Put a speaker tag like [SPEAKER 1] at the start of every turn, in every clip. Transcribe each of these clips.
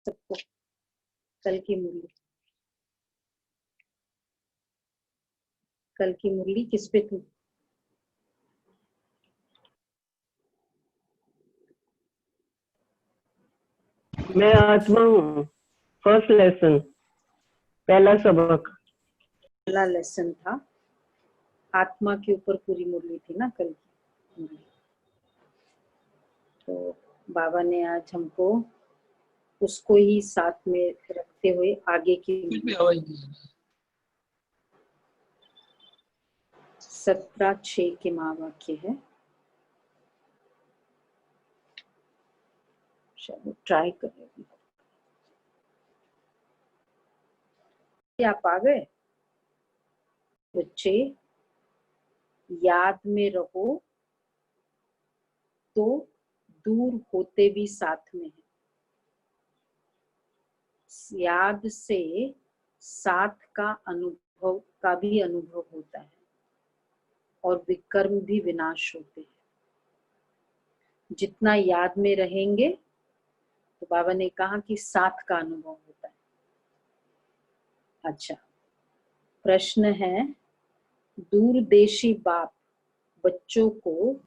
[SPEAKER 1] सबको कल की मुरली किस पे थी?
[SPEAKER 2] मैं आत्मा हूँ। फर्स्ट लेसन, पहला सबक।
[SPEAKER 1] पहला लेसन था, आत्मा के ऊपर पूरी मुरली थी ना कल की मुरली। तो बाबा ने आज हमको उसको ही साथ में रखते हुए आगे की 17:6 के महावाक्य है। चलो ट्राई करेंगे। आप आ गए बच्चे? याद में रहो तो दूर होते भी साथ में है। याद से साथ का भी अनुभव होता है और विकर्म भी विनाश होते हैं। जितना याद में रहेंगे तो बाबा ने कहा कि साथ का अनुभव होता है। अच्छा, प्रश्न है, दूरदेशी बाप बच्चों को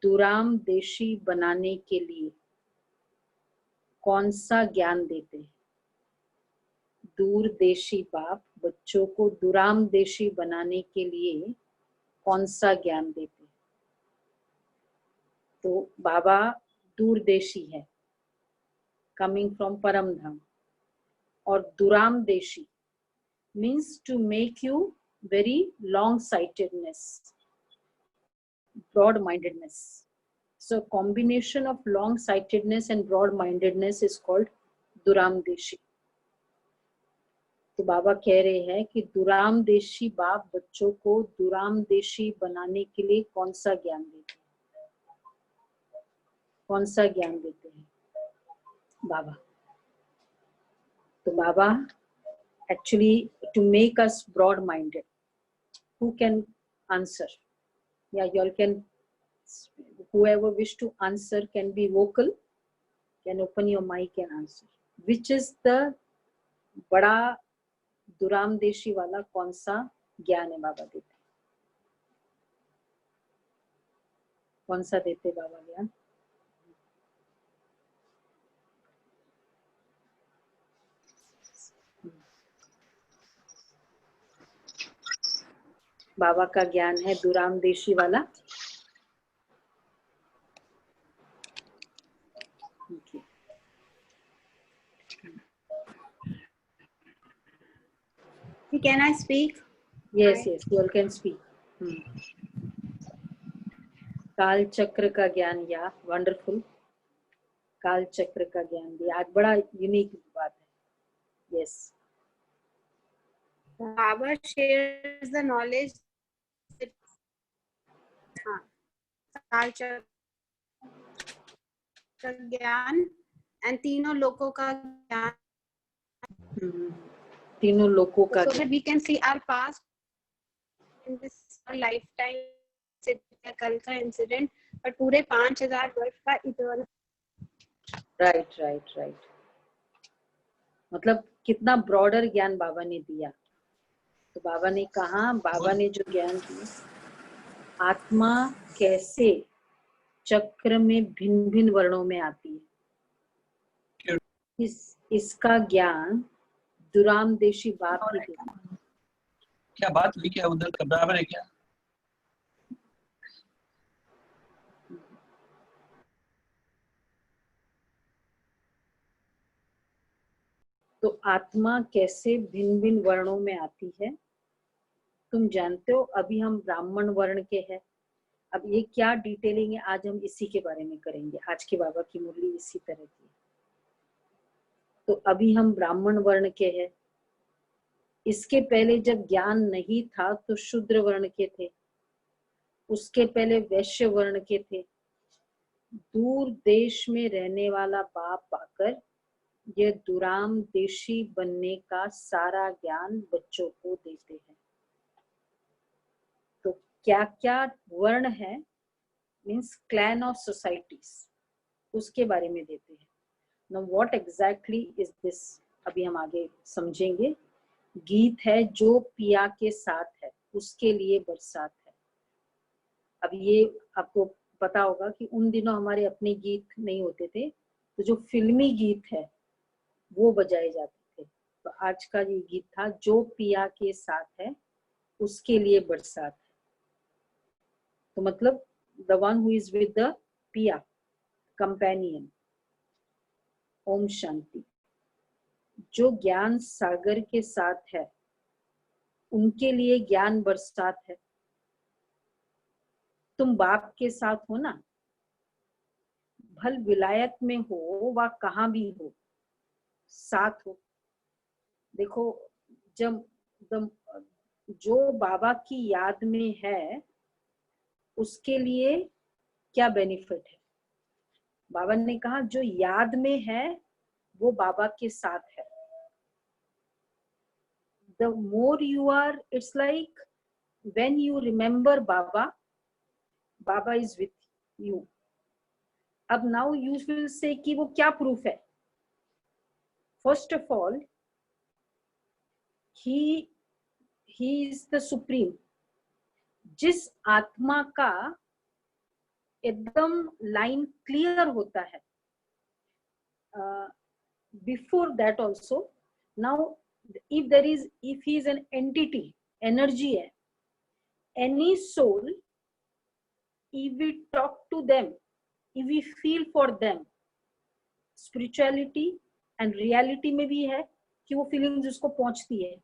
[SPEAKER 1] दुराम देशी बनाने के लिए कौन सा ज्ञान देते हैं? दूरदेशी बाप बच्चों को दुराम देशी बनाने के लिए कौन सा ज्ञान देते हैं? तो बाबा दूरदेशी है, कमिंग फ्रॉम परम धाम, और दुराम देशी means to make you very long sightedness, broad mindedness. So combination of long sightedness and broad mindedness is called दुराम देशी। तो बाबा कह रहे हैं कि दुराम देशी बाप बच्चों को दुराम देशी बनाने के लिए कौन सा ज्ञान देते हैं? कौन सा ज्ञान देते हैं बाबा? तो बाबा actually to make us broad minded. Who can answer? Yeah, you all can, whoever wish to answer can be vocal, can open your mic and answer. Which is the बड़ा दुराम देशी वाला कौन सा ज्ञान है बाबा देते? कौन सा देते बाबा ज्ञान? बाबा का ज्ञान है दुराम देशी वाला। Okay.
[SPEAKER 3] Can I speak?
[SPEAKER 1] Yes, yes, you all can speak. काल चक्र का ज्ञान, या वंडरफुल, काल चक्र का ज्ञान भी आज बड़ा यूनिक बात है। Yes,
[SPEAKER 3] Baba shares the knowledge that काल चक्र का ज्ञान and तीनों लोकों का ज्ञान,
[SPEAKER 1] तीनों लोकों का,
[SPEAKER 3] so that we can see our past in this lifetime कल का इंसिडेंट, पर पूरे 5000 वर्ष का इटर्नल।
[SPEAKER 1] राइट राइट राइट, मतलब कितना ब्रॉडर ज्ञान बाबा ने दिया। तो बाबा ने कहा, बाबा ने जो ज्ञान दिया, आत्मा कैसे चक्र में भिन्न भिन्न वर्णों में आती है, इसका ज्ञान दुराम देशी बाप ही देता है।
[SPEAKER 4] क्या बात हुई? क्या उधर का बराबर है क्या?
[SPEAKER 1] तो आत्मा कैसे भिन्न भिन्न वर्णों में आती है? तुम जानते हो अभी हम ब्राह्मण वर्ण के हैं। अब ये क्या डिटेलिंग है, आज हम इसी के बारे में करेंगे। आज के बाबा की मुरली इसी तरह की। तो अभी हम ब्राह्मण वर्ण के हैं। इसके पहले जब ज्ञान नहीं था तो शूद्र वर्ण के थे, उसके पहले वैश्य वर्ण के थे। दूर देश में रहने वाला बाप आकर यह दुराम देशी बनने का सारा ज्ञान बच्चों को देते हैं। तो क्या क्या वर्ण है, मीन्स क्लैन ऑफ सोसाइटीज, उसके बारे में देते हैं। Now what exactly is this? अभी हम आगे समझेंगे। गीत है जो पिया के साथ है, उसके लिए बरसात है। अब ये आपको पता होगा कि उन दिनों हमारे अपने गीत नहीं होते थे, तो जो फिल्मी गीत है वो बजाए जाते थे। तो आज का ये गीत था जो पिया के साथ है, उसके लिए बरसात है। तो मतलब the one who is with the पिया, कंपेनियन। ओम शांति। जो ज्ञान सागर के साथ है, उनके लिए ज्ञान बरसात है। तुम बाप के साथ हो ना, भल विलायत में हो व कहाँ भी हो, साथ हो। देखो, जब जो बाबा की याद में है, उसके लिए क्या बेनिफिट है? बाबा ने कहा जो याद में है वो बाबा के साथ है। The more you are, it's like when you remember Baba, Baba is with you. अब now you will say कि वो क्या proof है? First of all, he is the supreme. जिस आत्मा का एकदम लाइन क्लियर होता है, before that also, now if he is an entity, energy है, any soul, if we talk to them, if we feel for them, spirituality and reality में भी है कि वो फीलिंग्स उसको पहुंचती है।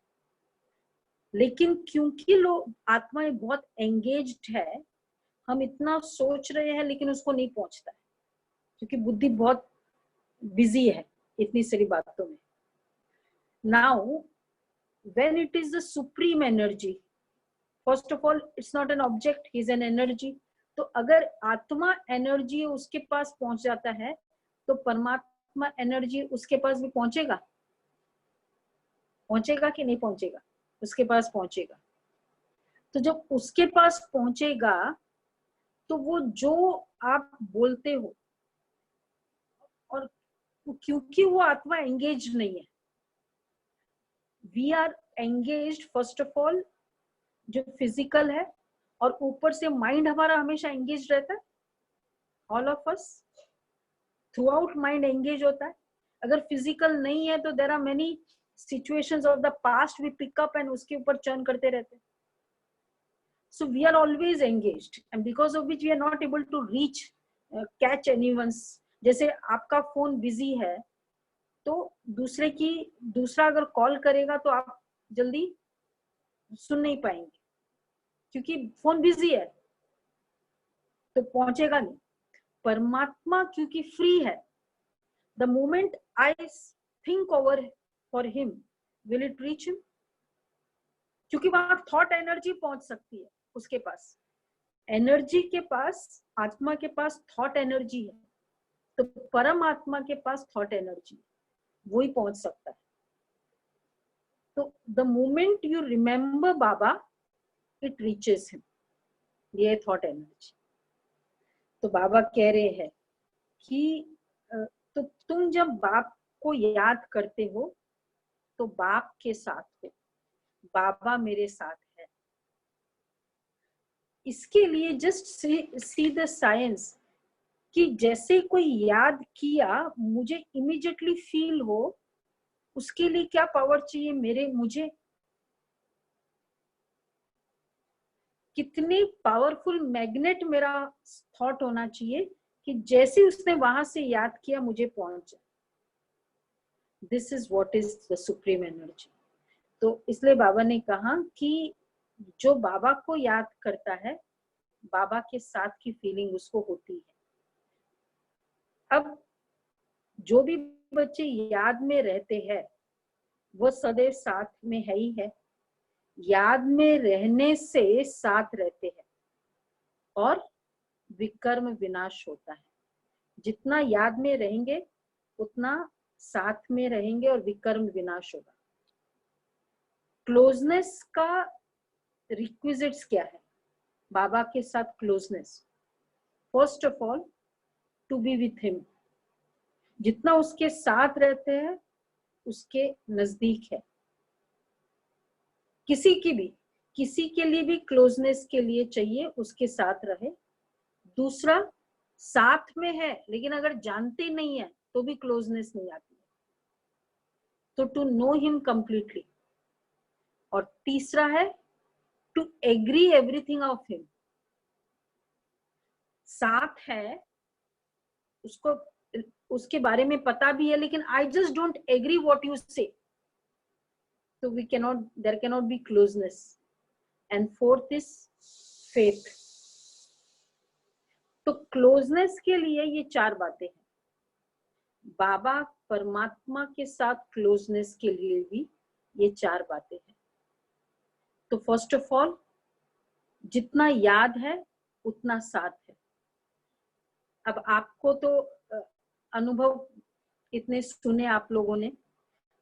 [SPEAKER 1] लेकिन क्योंकि लोग आत्माएं बहुत एंगेज्ड है, हम इतना सोच रहे हैं लेकिन उसको नहीं पहुंचता है, क्योंकि बुद्धि बहुत बिजी है इतनी सारी बातों में। Now when it is the supreme energy, first of all it's not an object, he is an energy. तो अगर आत्मा एनर्जी उसके पास पहुंच जाता है, तो परमात्मा एनर्जी उसके पास भी पहुंचेगा कि नहीं पहुंचेगा? उसके पास पहुंचेगा। तो जब उसके पास पहुंचेगा, तो वो जो आप बोलते हो, और क्योंकि वो आत्मा एंगेज नहीं है, we are engaged first of all, जो फिजिकल है, और ऊपर से माइंड हमारा हमेशा एंगेज रहता है। All of us throughout mind engage होता है। अगर फिजिकल नहीं है तो there are many situations of the past we pick up and उसके ऊपर चर्न करते रहते हैं। So we are always engaged, and because of which we are not able to reach catch anyone's. जैसे आपका फोन बिजी है, तो दूसरा अगर कॉल करेगा तो आप जल्दी सुन नहीं पाएंगे, क्योंकि फोन बिजी है, तो पहुंचेगा नहीं। परमात्मा क्योंकि फ्री है, the moment I think over for him, will it reach him? क्योंकि वहां थॉट एनर्जी पहुंच सकती है उसके पास। एनर्जी के पास, आत्मा के पास थॉट एनर्जी है, तो परमात्मा के पास थॉट एनर्जी, वो ही पहुंच सकता है। तो the moment you remember Baba, it reaches him, ये थॉट एनर्जी। तो बाबा कह रहे हैं कि तो तुम जब बाप को याद करते हो तो बाप के साथ हो, बाबा मेरे साथ है। इसके लिए जस्ट सी द साइंस, कि जैसे कोई याद किया, मुझे इमीडिएटली फील हो, उसके लिए क्या पावर चाहिए मुझे? कितनी पावरफुल मैग्नेट मेरा थॉट होना चाहिए कि जैसे उसने वहां से याद किया मुझे पहुंच जाए। This is what is the supreme energy. तो इसलिए बाबा ने कहा कि जो बाबा को याद करता है, बाबा के साथ की फीलिंग उसको होती है। अब जो भी बच्चे याद में रहते हैं, वो सदैव साथ में है ही है। याद में रहने से साथ रहते हैं और विकर्म विनाश होता है। जितना याद में रहेंगे उतना साथ में रहेंगे और विकर्म विनाश होगा। क्लोजनेस का रिक्विजिट्स क्या है बाबा के साथ closeness? First of all, to be with him, जितना उसके साथ रहते हैं उसके नजदीक है। किसी के लिए भी क्लोजनेस के लिए चाहिए उसके साथ रहे। दूसरा, साथ में है लेकिन अगर जानते नहीं है तो भी क्लोजनेस नहीं आती है, तो टू नो हिम कंप्लीटली। और तीसरा है to agree everything of him. साथ है, उसको उसके बारे में पता भी है लेकिन I just don't agree what you say, तो there cannot be closeness. And fourth is faith. तो क्लोजनेस के लिए ये 4 बातें हैं। बाबा परमात्मा के साथ क्लोजनेस के लिए भी ये 4 बातें हैं। तो फर्स्ट ऑफ ऑल, जितना याद है उतना साथ है। अब आपको तो अनुभव इतने सुने आप लोगों ने,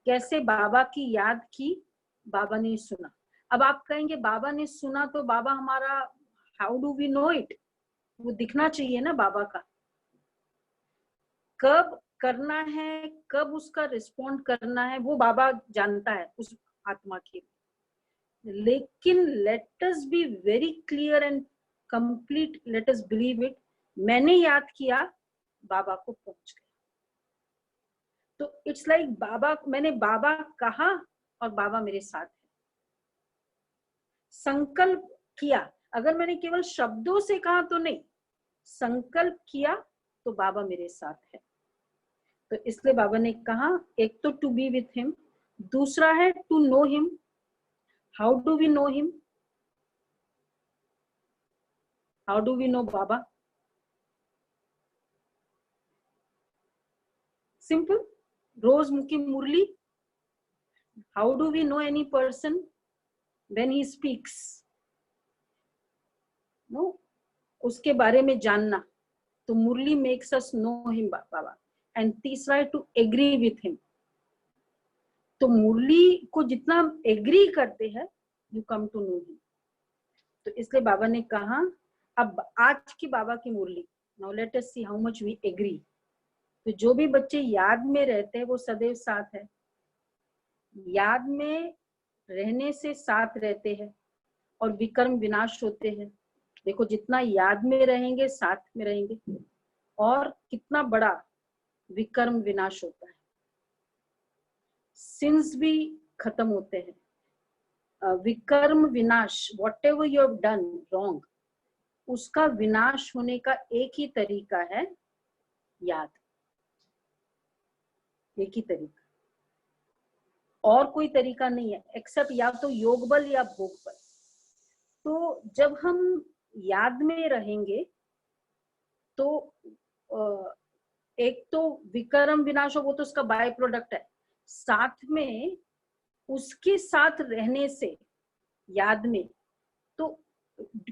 [SPEAKER 1] कैसे बाबा की याद की, बाबा ने सुना। अब आप कहेंगे बाबा ने सुना तो बाबा हमारा, how do we know it? वो दिखना चाहिए ना बाबा का, कब करना है, कब उसका रिस्पॉन्ड करना है, वो बाबा जानता है उस आत्मा के। लेकिन let us be very clear and complete, let us believe it, मैंने याद किया, बाबा को पहुंच गया। तो इट्स लाइक बाबा, मैंने बाबा कहा और बाबा मेरे साथ है। संकल्प किया, अगर मैंने केवल शब्दों से कहा तो नहीं, संकल्प किया तो बाबा मेरे साथ है। तो इसलिए बाबा ने कहा, एक तो टू बी विथ हिम, दूसरा है to know him. How do we know him? How do we know Baba? Simple, रोज मुखी मुरली। How do we know any person? When he speaks. No, उसके बारे में जानना, तो मुरली makes us know him Baba. And तीसरा है टू एग्री विथ हिम। तो मुरली को जितना एग्री करते हैं, you come to know him. तो इसलिए बाबा ने कहा, अब आज की बाबा की मुरली, now let us see how much we agree. तो जो भी बच्चे याद में रहते हैं वो सदैव साथ है, याद में रहने से साथ रहते हैं और विकर्म विनाश होते हैं। देखो, जितना याद में रहेंगे साथ में रहेंगे, और कितना बड़ा विकर्म विनाश होता है, सिंस भी खत्म होते हैं। विकर्म विनाश, what ever you have done wrong, उसका विनाश होने का एक ही तरीका है, याद। एक ही तरीका, और कोई तरीका नहीं है एक्सेप्ट या तो योग बल या भोग बल। तो जब हम याद में रहेंगे तो एक तो विकर्म विनाश हो, वो तो उसका बाय प्रोडक्ट है, साथ में उसके साथ रहने से याद में, तो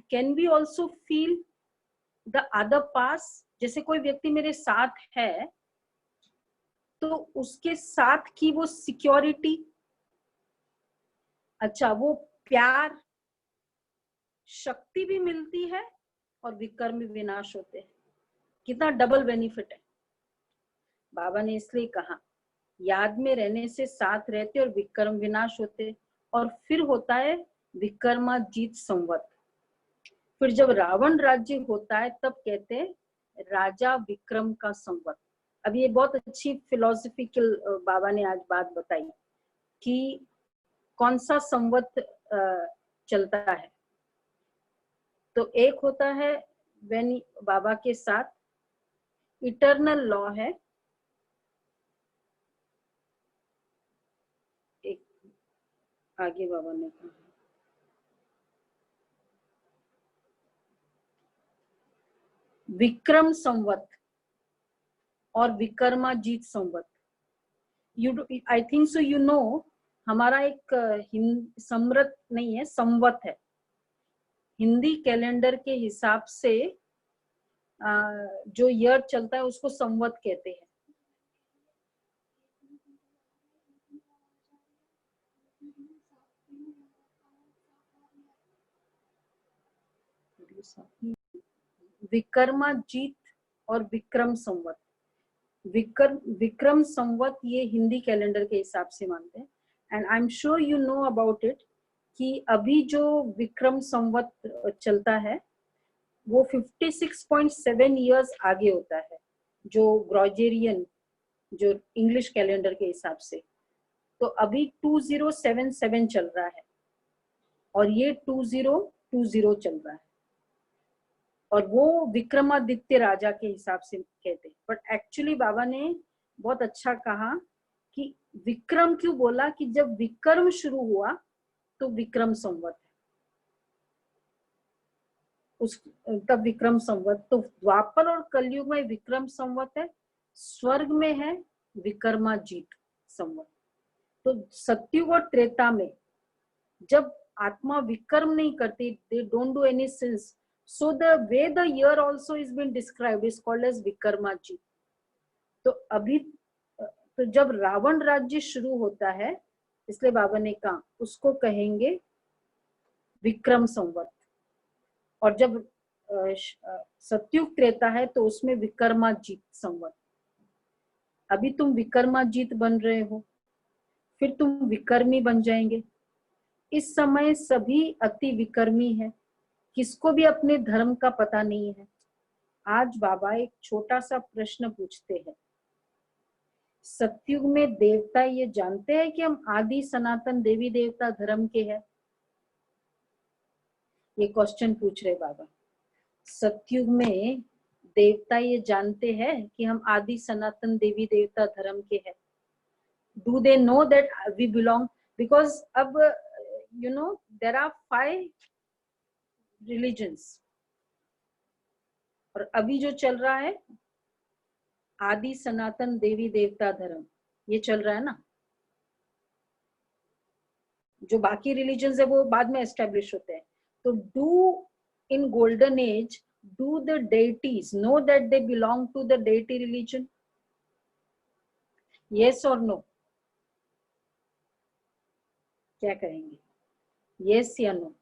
[SPEAKER 1] can we also feel the other pass. जैसे कोई व्यक्ति मेरे साथ है तो उसके साथ की वो सिक्योरिटी, अच्छा वो प्यार, शक्ति भी मिलती है और विकर्म विनाश होते हैं। कितना डबल बेनिफिट है। बाबा ने इसलिए कहा, याद में रहने से साथ रहते और विकर्म विनाश होते। और फिर होता है विक्रमाजीत संवत। फिर जब रावण राज्य होता है तब कहते हैं राजा विक्रम का संवत। अब ये बहुत अच्छी फिलोसफिकल बाबा ने आज बात बताई कि कौन सा संवत चलता है। तो एक होता है व्हेन बाबा के साथ इटर्नल लॉ है, एक आगे बाबा ने कहा विक्रम संवत और Vikramajit Samvat. I think so you know, हमारा एक समृत नहीं है, संवत है। हिंदी कैलेंडर के हिसाब से जो ईयर चलता है उसको संवत कहते हैं। विक्रमाजीत और विक्रम संवत, विक्रम संवत ये हिंदी कैलेंडर के हिसाब से मानते हैं। And I am sure you know about it कि अभी जो विक्रम संवत चलता है वो 56.7 इयर्स आगे होता है जो ग्रेगोरियन, जो इंग्लिश कैलेंडर के हिसाब से। तो अभी 2077 चल रहा है और ये 2020 चल रहा है, और वो विक्रमादित्य राजा के हिसाब से कहते हैं। बट एक्चुअली बाबा ने बहुत अच्छा कहा कि विक्रम क्यों बोला, कि जब विक्रम शुरू हुआ तो विक्रम संवत है, उस तब विक्रम संवत। तो द्वापर और कलयुग में विक्रम संवत है, स्वर्ग में है विक्रमाजीत संवत। तो सतयुग और त्रेता में जब आत्मा विक्रम नहीं करती, they don't do any sins, so the way the year also is been described is called as Vikramajeet. तो अभी तो जब रावण राज्य शुरू होता है, इसलिए बाबा ने कहा उसको कहेंगे विक्रम संवत, और जब सतयुग त्रेता है तो उसमें विक्रमाजीत संवत। अभी तुम विक्रमाजीत बन रहे हो, फिर तुम विक्रमी बन जाएंगे। इस समय सभी अति विक्रमी है, किसको भी अपने धर्म का पता नहीं है। आज बाबा एक छोटा सा प्रश्न पूछते हैं, सतयुग में देवता ये जानते हैं कि हम आदि सनातन देवी देवता धर्म के हैं? ये क्वेश्चन पूछ रहे बाबा। सतयुग में देवता ये जानते हैं कि हम आदि सनातन देवी देवता धर्म के हैं? Do they know that we belong? Because अब you know there are 5 religions, और अभी जो चल रहा है आदि सनातन देवी देवता धर्म, ये चल रहा है ना। जो बाकी रिलीजन्स है वो बाद में एस्टेब्लिश होते हैं। तो do in golden age do the deities know that they belong to the deity religion? Yes और नो? क्या कहेंगे, यस या नो?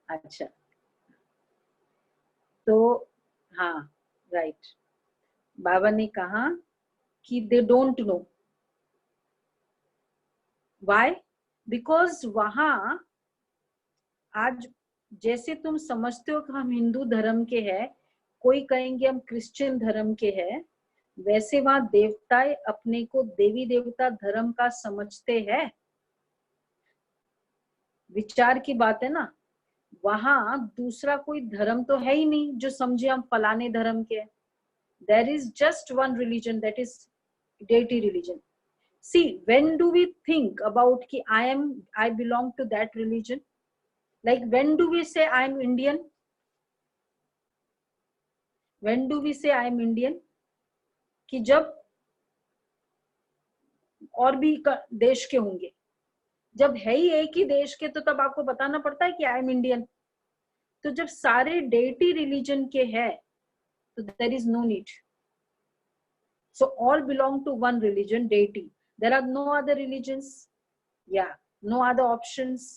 [SPEAKER 1] अच्छा, तो हाँ राइट, बाबा ने कहा कि they don't know. Why? Because वहां आज जैसे तुम समझते हो कि हम हिंदू धर्म के हैं, कोई कहेंगे हम क्रिश्चियन धर्म के हैं, वैसे वहां देवताएं अपने को देवी देवता धर्म का समझते हैं। विचार की बात है ना। वहां दूसरा कोई धर्म तो है ही नहीं जो समझे हम फलाने धर्म के हैं। There is just one religion, that is deity religion. See, when do we think about कि I belong to that religion? Like when do we say I am Indian? When do we say I am Indian? कि जब और भी देश के होंगे, जब है ही एक ही देश के तो तब आपको बताना पड़ता है कि आई एम इंडियन। तो जब सारे डेटी रिलीजन के हैं तो there is no need. So all belong to one religion, deity. There are no other religions, yeah, no other options.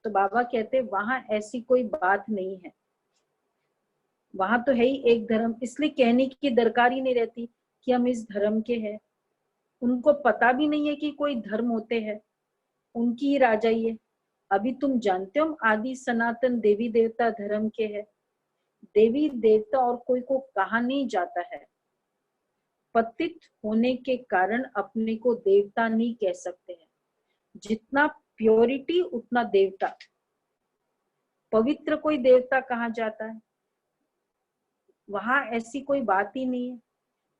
[SPEAKER 1] तो बाबा कहते वहां ऐसी कोई बात नहीं है, वहां तो है ही एक धर्म। इसलिए कहने की दरकार ही नहीं रहती कि हम इस धर्म के हैं। उनको पता भी नहीं है कि कोई धर्म होते हैं, उनकी ही राजाई है। अभी तुम जानते हो आदि सनातन देवी देवता धर्म के हैं। देवी देवता और कोई को कहा नहीं जाता है। पतित होने के कारण अपने को देवता नहीं कह सकते हैं। जितना प्योरिटी उतना देवता। पवित्र कोई देवता कहा जाता है? वहां ऐसी कोई बात ही नहीं है।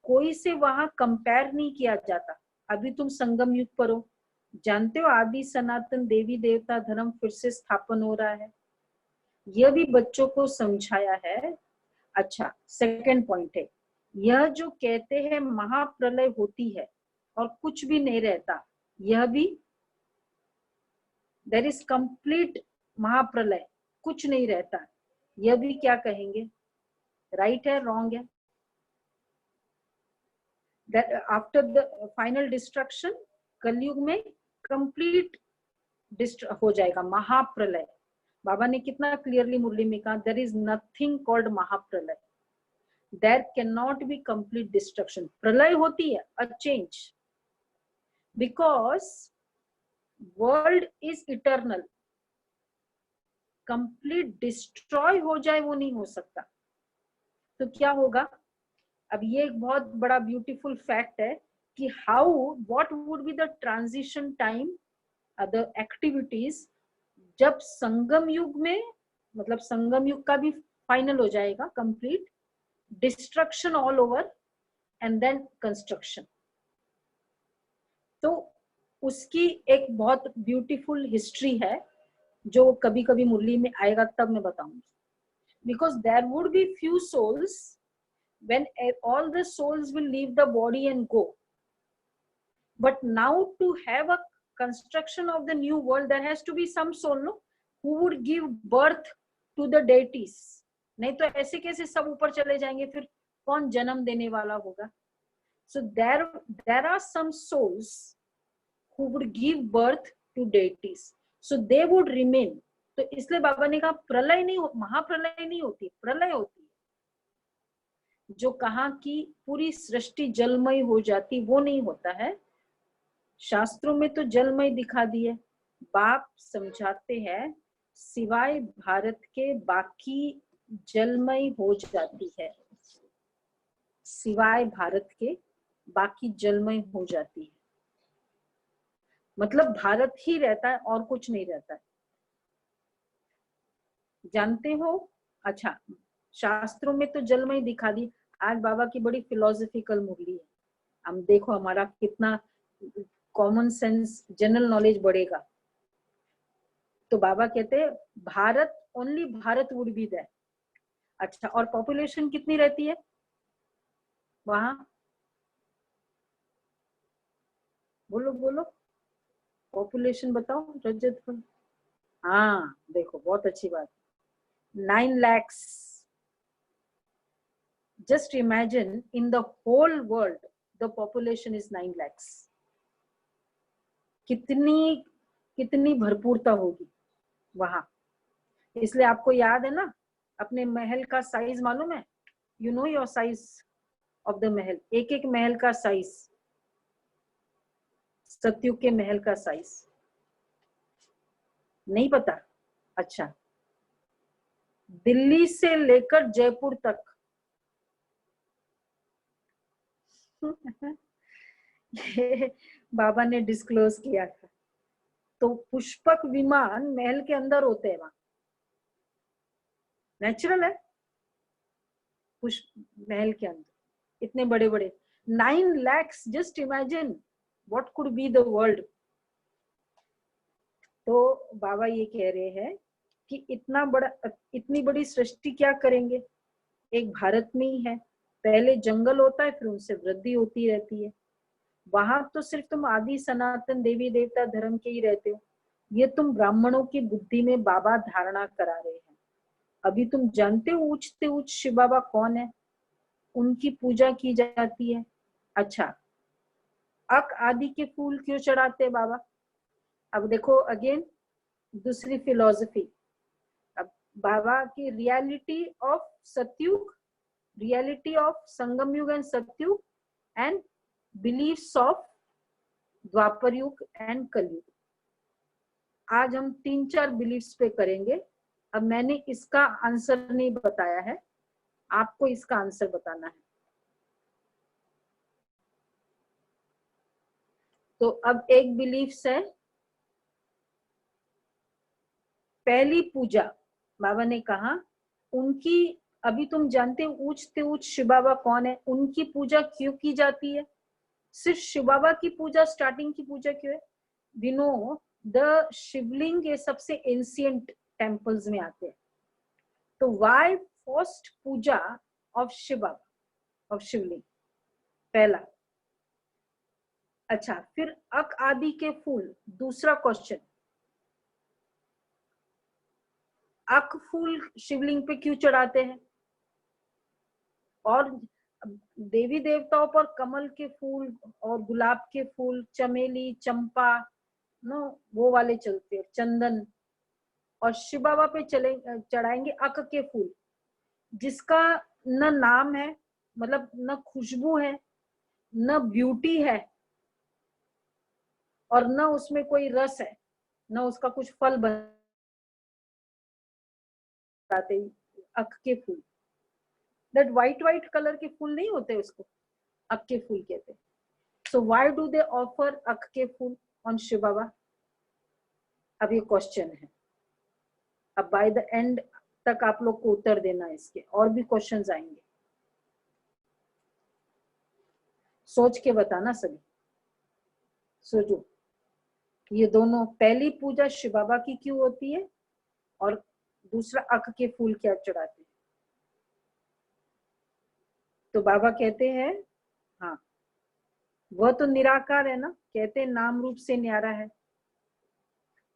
[SPEAKER 1] कोई से वहां कंपेयर नहीं किया जाता। अभी तुम संगम युग पर हो, जानते हो आदि सनातन देवी देवता धर्म फिर से स्थापन हो रहा है। यह भी बच्चों को समझाया है। अच्छा, सेकंड पॉइंट है, यह जो कहते हैं महाप्रलय होती है और कुछ भी नहीं रहता, यह भी देयर इज कंप्लीट महाप्रलय, कुछ नहीं रहता, यह भी क्या कहेंगे? राइट है, रॉन्ग है? That after the final destruction, कलयुग में कंप्लीट हो जाएगा महाप्रलय। बाबा ने कितना क्लियरली मुरली में कहा, देयर इज नथिंग कॉल्ड महाप्रलय, there can not be complete destruction. प्रलय होती है a change, because world is eternal. Complete destroy हो जाए वो नहीं हो सकता। तो क्या होगा, अब ये एक बहुत बड़ा ब्यूटीफुल फैक्ट है कि how what would be the transition time, other activities, जब संगम युग में, मतलब संगम युग का भी फाइनल हो जाएगा, complete destruction all over and then construction. तो उसकी एक बहुत ब्यूटीफुल हिस्ट्री है जो कभी कभी मुरली में आएगा तब मैं बताऊंगी। Because there would be few souls when all the souls will leave the body and go, but now to have a construction of the new world there has to be some soul, no, who would give birth to the deities। नहीं तो ऐसे कैसे सब ऊपर चले जाएंगे, फिर कौन जन्म देने वाला होगा। so there are some souls who would give birth to deities, so they would remain। तो इसलिए बाबा ने कहा प्रलय नहीं, महाप्रलय नहीं होती, प्रलय होती है। जो कहा कि पूरी सृष्टि जलमय हो जाती, वो नहीं होता है। शास्त्रों में तो जलमय दिखा दिए, बाप समझाते हैं सिवाय भारत के बाकी जलमय हो जाती है, सिवाय भारत के बाकी जलमय हो जाती है। मतलब भारत ही रहता है और कुछ नहीं रहता है, जानते हो। अच्छा, शास्त्रों में तो जलमय दिखा दी। आज बाबा की बड़ी फिलोसफिकल मुरली है, हम देखो हमारा कितना कॉमन सेंस, जनरल नॉलेज बढ़ेगा। तो बाबा कहते हैं Bharat, only Bharat would be there. अच्छा, और पॉपुलेशन कितनी रहती है वहां, बोलो बोलो, पॉपुलेशन बताओ रजत। हाँ देखो, बहुत अच्छी बात, 9 lakhs। Just imagine in the whole world the population is 9 lakhs। कितनी कितनी भरपूरता होगी वहां। इसलिए आपको याद है ना, अपने महल का साइज मालूम है, you know your size of the महल, एक एक महल का साइज, सतयुग के महल का साइज नहीं पता। अच्छा, दिल्ली से लेकर जयपुर तक ये बाबा ने डिस्क्लोज किया था। तो पुष्पक विमान महल के अंदर होते हैं, वहां नेचुरल है, पुष्प महल के अंदर इतने बड़े बड़े 9 lakhs। Just imagine what could be the world. तो बाबा ये कह रहे हैं कि इतना बड़ा, इतनी बड़ी सृष्टि क्या करेंगे, एक भारत में ही है। पहले जंगल होता है, फिर उनसे वृद्धि होती रहती है। वहां तो सिर्फ तुम आदि सनातन देवी देवता धर्म के ही रहते हो, ये तुम ब्राह्मणों की बुद्धि में बाबा धारणा करा रहे हैं। अभी तुम जानते हो ऊंचते ऊंच शिव बाबा कौन है, उनकी पूजा की जाती है। अच्छा, अक आदि के फूल क्यों चढ़ाते हैं बाबा। अब देखो अगेन दूसरी फिलॉसफी। अब बाबा की रियलिटी ऑफ सतयुग, रियलिटी ऑफ संगम युग एंड सतयुग, एंड बिलीफ्स ऑफ द्वापर युग एंड कलयुग। आज हम 3-4 बिलीफ्स पे करेंगे। अब मैंने इसका आंसर नहीं बताया है, आपको इसका आंसर बताना है। तो अब एक बिलीफ्स है, पहली पूजा बाबा ने कहा उनकी, अभी तुम जानते हो ऊंचते ऊंच शिव बाबा कौन है, उनकी पूजा क्यों की जाती है। सिर्फ शिव बाबा की पूजा, स्टार्टिंग की पूजा क्यों है। वी नो द शिवलिंग ये सबसे एंशिएंट टेम्पल्स में आते हैं। तो why first puja of Shiv Baba, of Shivling, पहला। अच्छा, फिर अक आदि के फूल, दूसरा क्वेश्चन, अक फूल शिवलिंग पे क्यों चढ़ाते हैं। और देवी देवताओं पर कमल के फूल और गुलाब के फूल, चमेली, चंपा, नो वो वाले चलते हैं, चंदन। और शिव बाबा पे चढ़ाएंगे अक के फूल, जिसका न नाम है, मतलब न खुशबू है, न ब्यूटी है, और न उसमें कोई रस है, न उसका कुछ फल बनाते। अक के फूल, दैट व्हाइट कलर के फूल नहीं होते, उसको अक के फूल कहते। So why do they offer अक के फूल ऑन शिव बाबा? अब ये क्वेश्चन है। अब बाय द एंड तक आप लोग को उत्तर देना है इसके, और भी क्वेश्चंस आएंगे, सोच के बताना सभी। सोचो, ये दोनों, पहली पूजा शिव बाबा की क्यों होती है और दूसरा अक के फूल क्या चढ़ाते हैं? तो बाबा कहते हैं हाँ, वह तो निराकार है ना, कहते हैं नाम रूप से न्यारा है,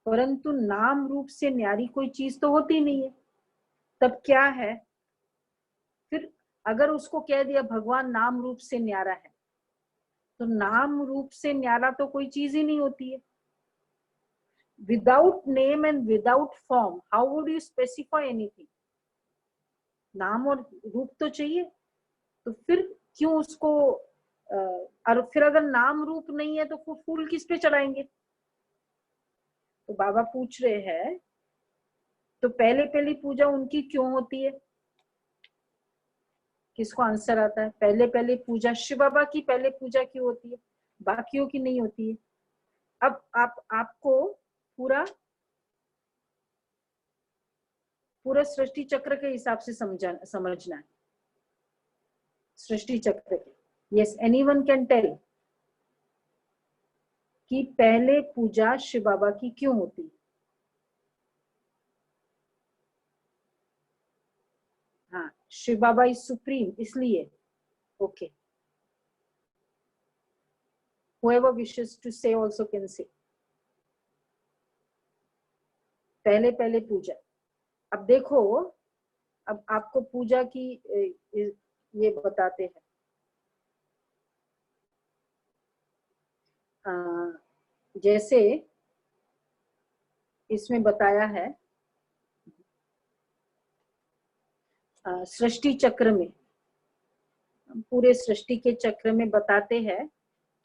[SPEAKER 1] परंतु नाम रूप से न्यारी कोई चीज तो होती नहीं है, तब क्या है फिर? अगर उसको कह दिया भगवान नाम रूप से न्यारा है, तो नाम रूप से न्यारा तो कोई चीज ही नहीं होती है। Without name and without form how would you specify anything? नाम और रूप तो चाहिए, तो फिर क्यों उसको और फिर अगर नाम रूप नहीं है तो फूल किस पे चढ़ाएंगे? तो बाबा पूछ रहे हैं, तो पहली पूजा उनकी क्यों होती है? किसको आंसर आता है? पहले पूजा शिव बाबा की पहले पूजा क्यों होती है, बाकियों की नहीं होती है? अब आपको पूरा सृष्टि चक्र के हिसाब से समझना है। सृष्टि चक्र के, यस, एनीवन कैन टेल कि पहले पूजा शिव बाबा की क्यों होती है? हाँ, शिव बाबा इज सुप्रीम, इसलिए। Okay, whoever wishes to say also can say. पहले पूजा। अब देखो, अब आपको पूजा की ये बताते हैं। जैसे इसमें बताया है सृष्टि चक्र में, पूरे सृष्टि के चक्र में बताते हैं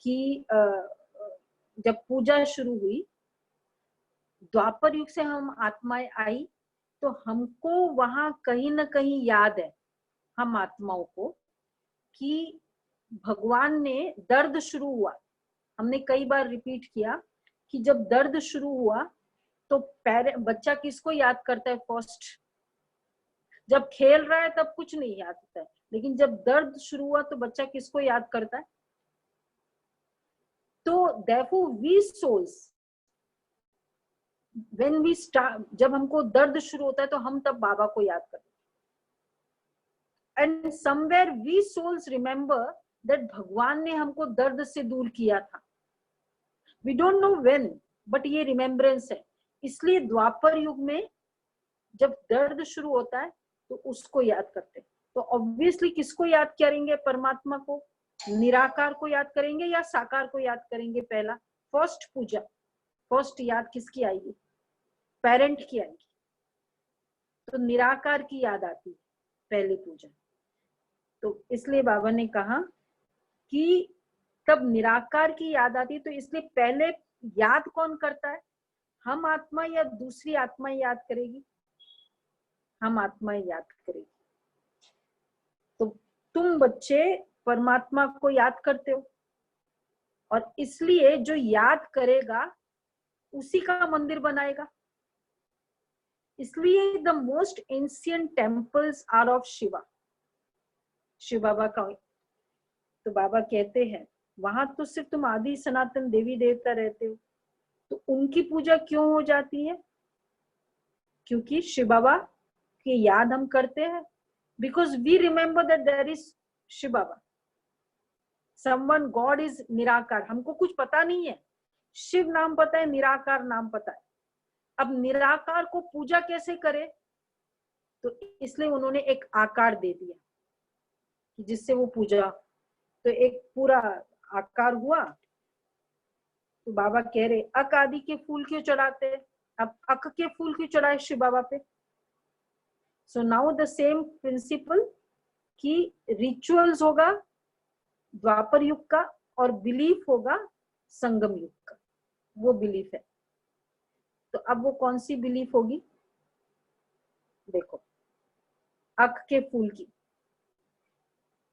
[SPEAKER 1] कि जब पूजा शुरू हुई, द्वापर युग से हम आत्माएं आई, तो हमको वहां कहीं ना कहीं याद है, हम आत्माओं को, कि भगवान ने दर्द शुरू हुआ, हमने कई बार रिपीट किया कि जब दर्द शुरू हुआ तो बच्चा किसको याद करता है फर्स्ट? जब खेल रहा है तब कुछ नहीं याद होता है, लेकिन जब दर्द शुरू हुआ तो बच्चा किसको याद करता है? तो therefore we souls, when we start, जब हमको दर्द शुरू होता है तो हम तब बाबा को याद करते हैं। And somewhere we souls remember that भगवान ने हमको दर्द से दूर किया था। We don't know when, but ये रिमेम्बरेंस है। इसलिए द्वापर युग में जब दर्द शुरू होता है तो उसको याद करते हैं। तो ऑब्वियसली किसको याद करेंगे? परमात्मा को, निराकार को याद करेंगे या साकार को याद करेंगे? पहला फर्स्ट पूजा, फर्स्ट याद किसकी आएगी? पेरेंट की आएगी, तो निराकार की याद आती है पहली पूजा। तो इसलिए बाबा ने कहा कि तब निराकार की याद आती, तो इसलिए पहले याद कौन करता है? हम आत्मा या दूसरी आत्मा याद करेगी? हम आत्मा याद करेगी। तो तुम बच्चे परमात्मा को याद करते हो, और इसलिए जो याद करेगा उसी का मंदिर बनाएगा। इसलिए the most ancient temples are of Shiva, Shiv Baba का। तो बाबा कहते हैं वहां तो सिर्फ तुम आदि सनातन देवी देवता रहते हो, तो उनकी पूजा क्यों हो जाती है? क्योंकि शिव बाबा की याद हम करते हैं, because we remember that there is Shiv Baba, someone god is निराकार। हमको कुछ पता नहीं है, शिव नाम पता है, निराकार नाम पता है। अब निराकार को पूजा कैसे करे? तो इसलिए उन्होंने एक आकार दे दिया कि जिससे वो पूजा, तो एक पूरा आकार हुआ। तो बाबा कह रहे अक आदि के फूल क्यों चढ़ाते हैं? अब अक के फूल क्यों चढ़ाए शिव बाबा पे? So now the same principle कि रिचुअल्स होगा द्वापर युग का और बिलीफ होगा संगम युग का, वो बिलीफ है। तो अब वो कौन सी बिलीफ होगी? देखो, अक के फूल की।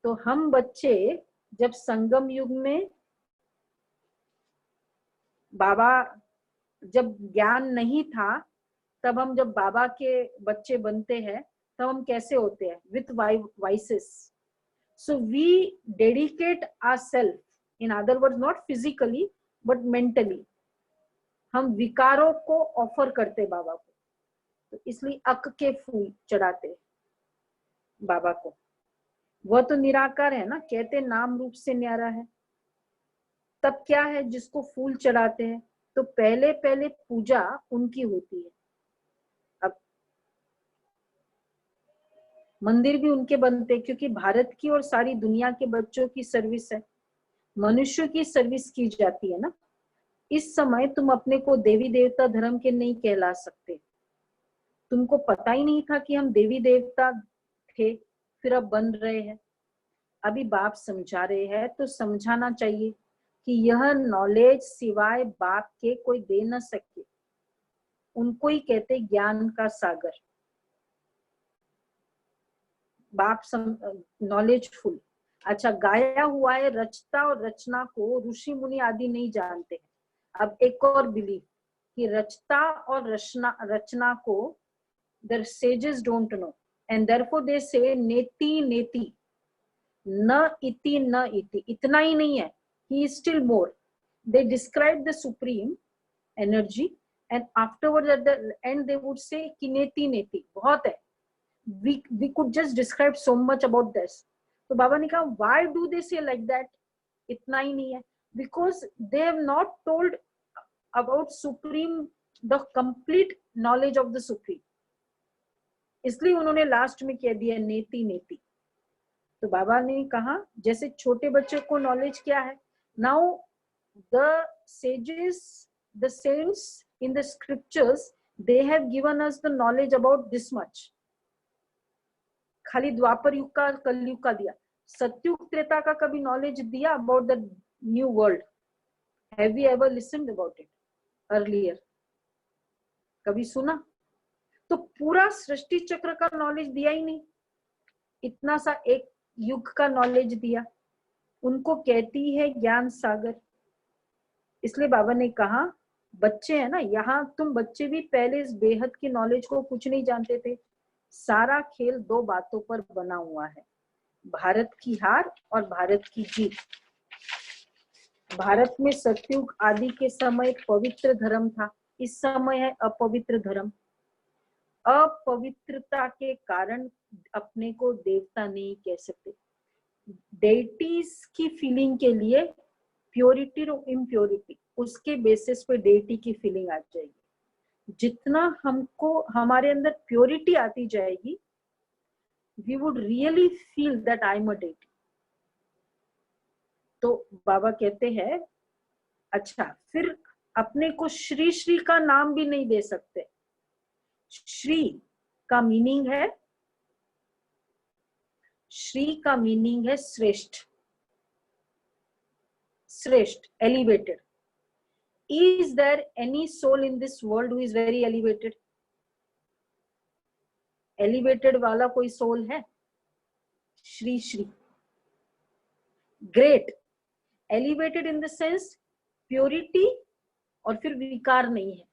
[SPEAKER 1] तो हम बच्चे जब संगम युग में बाबा, जब ज्ञान नहीं था, तब हम जब बाबा के बच्चे बनते हैं तब हम कैसे होते हैं? With vices. So we dedicate ourselves, in other words not physically but mentally, हम विकारों को ऑफर करते बाबा को। तो इसलिए अक के फूल चढ़ाते बाबा को। वह तो निराकार है ना, कहते नाम रूप से न्यारा है। तब क्या है जिसको फूल चढ़ाते हैं? तो पहले पहले पूजा उनकी होती है। अब मंदिर भी उनके बनते हैं, क्योंकि भारत की और सारी दुनिया के बच्चों की सर्विस है, मनुष्य की सर्विस की जाती है ना। इस समय तुम अपने को देवी देवता धर्म के नहीं कहला सकते। तुमको पता ही नहीं था कि हम देवी देवता थे, फिर अब बन रहे हैं। अभी बाप समझा रहे हैं तो समझाना चाहिए कि यह नॉलेज सिवाय बाप के कोई दे न सके। उनको ही कहते ज्ञान का सागर, बाप नॉलेजफुल। अच्छा, गाया हुआ है रचता और रचना को ऋषि मुनि आदि नहीं जानते हैं। अब एक और बिलीफ कि रचता और रचना को the sages don't know, and therefore they say neti neti, na iti, इतना ही नहीं है, he is still more. They describe the supreme energy and afterwards at the end they would say कि neti neti, बहुत है, we could just describe so much about this. तो बाबा ने कहा why do they say like that, इतना ही नहीं है, because they have not told about supreme, the complete knowledge of the supreme, इसलिए उन्होंने लास्ट में कह दिया नेति नेति। तो बाबा ने कहा जैसे छोटे बच्चे को नॉलेज क्या है, now the sages, the saints in the scriptures, they have given us the knowledge about this much. खाली द्वापर युग का, कलयुग का दिया, सत्युग त्रेता का कभी नॉलेज दिया about the new world? Have you ever listened about it earlier? कभी सुना? तो पूरा सृष्टि चक्र का नॉलेज दिया ही नहीं, इतना सा एक युग का नॉलेज दिया। उनको कहती है ज्ञान सागर। इसलिए बाबा ने कहा बच्चे है ना, यहाँ तुम बच्चे भी पहले इस बेहद की नॉलेज को कुछ नहीं जानते थे। सारा खेल दो बातों पर बना हुआ है, भारत की हार और भारत की जीत। भारत में सतयुग आदि के समय पवित्र धर्म था, इस समय है अपवित्र धर्म। अपवित्रता के कारण अपने को देवता नहीं कह सकते। डेटीज की फीलिंग के लिए प्योरिटी और इम्प्योरिटी, उसके बेसिस पे डेटी की फीलिंग आ जाएगी। जितना हमको हमारे अंदर प्योरिटी आती जाएगी, we would really feel that I am a deity. तो बाबा कहते हैं अच्छा, फिर अपने को श्री श्री का नाम भी नहीं दे सकते। श्री का मीनिंग है, श्री का मीनिंग है श्रेष्ठ, श्रेष्ठ, elevated. Is there any soul in this world who is very elevated? Elevated वाला कोई सोल है? Shri Shri, great, elevated in the sense purity और फिर विकार नहीं है।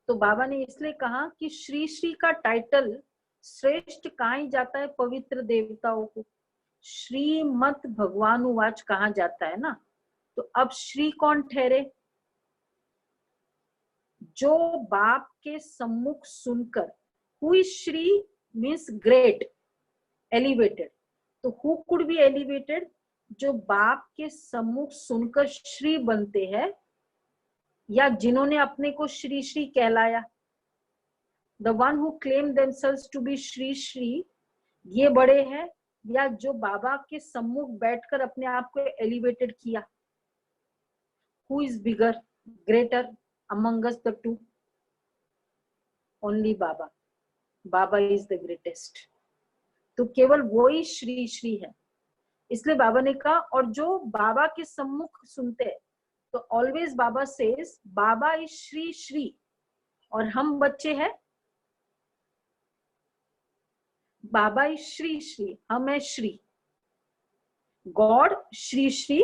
[SPEAKER 1] तो बाबा ने इसलिए कहा कि श्री श्री का टाइटल श्रेष्ठ कहा ही जाता है पवित्र देवताओं को, श्रीमत भगवान उवाच कहा जाता है ना। तो अब श्री कौन ठहरे? जो बाप के सम्मुख सुनकर, who is Shri means great, elevated. तो हु कुड बी एलिवेटेड? जो बाप के सम्मुख सुनकर श्री बनते हैं, या जिन्होंने अपने को श्री श्री कहलाया, the one who claim themselves to be Shri Shri, ये बड़े हैं, या जो बाबा के सम्मुख बैठकर अपने आप को एलिवेटेड किया? Who is bigger, greater among us the two? Only Baba, Baba is the greatest. तो केवल वो ही श्री श्री है। इसलिए बाबा ने कहा, और जो बाबा के सम्मुख सुनते हैं तो always Baba says Baba is Shri Shri, और हम बच्चे हैं बाबा इज श्री श्री, हम है श्री। गॉड श्री श्री,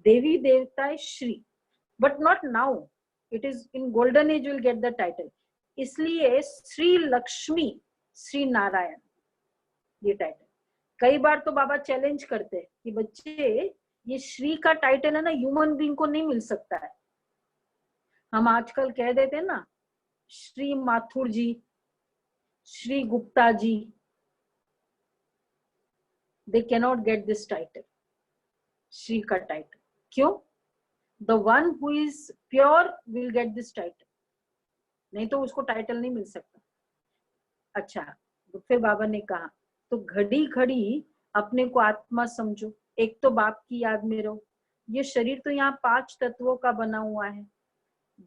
[SPEAKER 1] देवी देवता is Shri, but not now, it is in golden as will get the title. इसलिए श्री लक्ष्मी श्री नारायण ये टाइटल। कई बार तो बाबा चैलेंज करते हैं कि बच्चे ये श्री का टाइटल है ना, ह्यूमन बीइंग को नहीं मिल सकता है। हम आजकल कह देते हैं ना श्री माथुर जी, Shri Gupta ji, they cannot get this title, Shri का टाइटल। क्यों? the one who is pure will get this title, नहीं तो उसको टाइटल नहीं मिल सकता। अच्छा, तो फिर बाबा ने कहा तो घड़ी घड़ी अपने को आत्मा समझो, एक तो बाप की याद में रहो। ये शरीर तो यहाँ 5 तत्वों का बना हुआ है,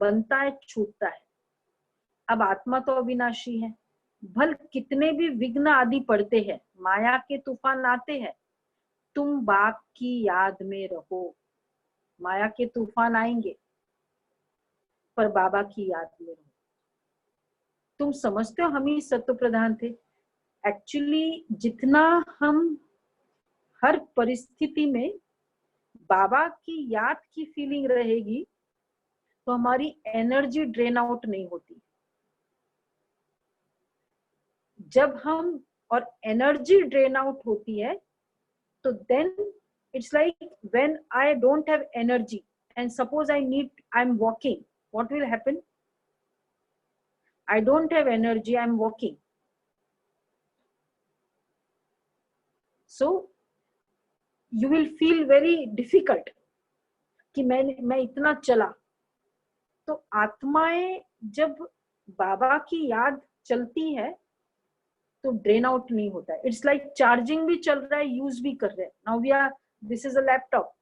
[SPEAKER 1] बनता है छूटता है। अब आत्मा तो अविनाशी है, भल कितने भी विघ्न आदि पड़ते हैं, माया के तूफान आते हैं, तुम बाप की याद में रहो। माया के तूफान आएंगे पर बाबा की याद में रहो। तुम समझते हो हम ही सत्व प्रधान थे। एक्चुअली जितना हम हर परिस्थिति में बाबा की याद की फीलिंग रहेगी तो हमारी एनर्जी ड्रेन आउट नहीं होती। जब हम और एनर्जी ड्रेन आउट होती है तो then it's like when I don't have energy and suppose I am walking, what will happen? I don't have energy, I am walking. So you will feel very difficult कि मैं इतना चला। तो आत्माएं जब बाबा की याद चलती है तो ड्रेन आउट नहीं होता है। इट्स लाइक चार्जिंग भी चल रहा है, यूज भी कर रहे हैं। Now we are, this is a laptop,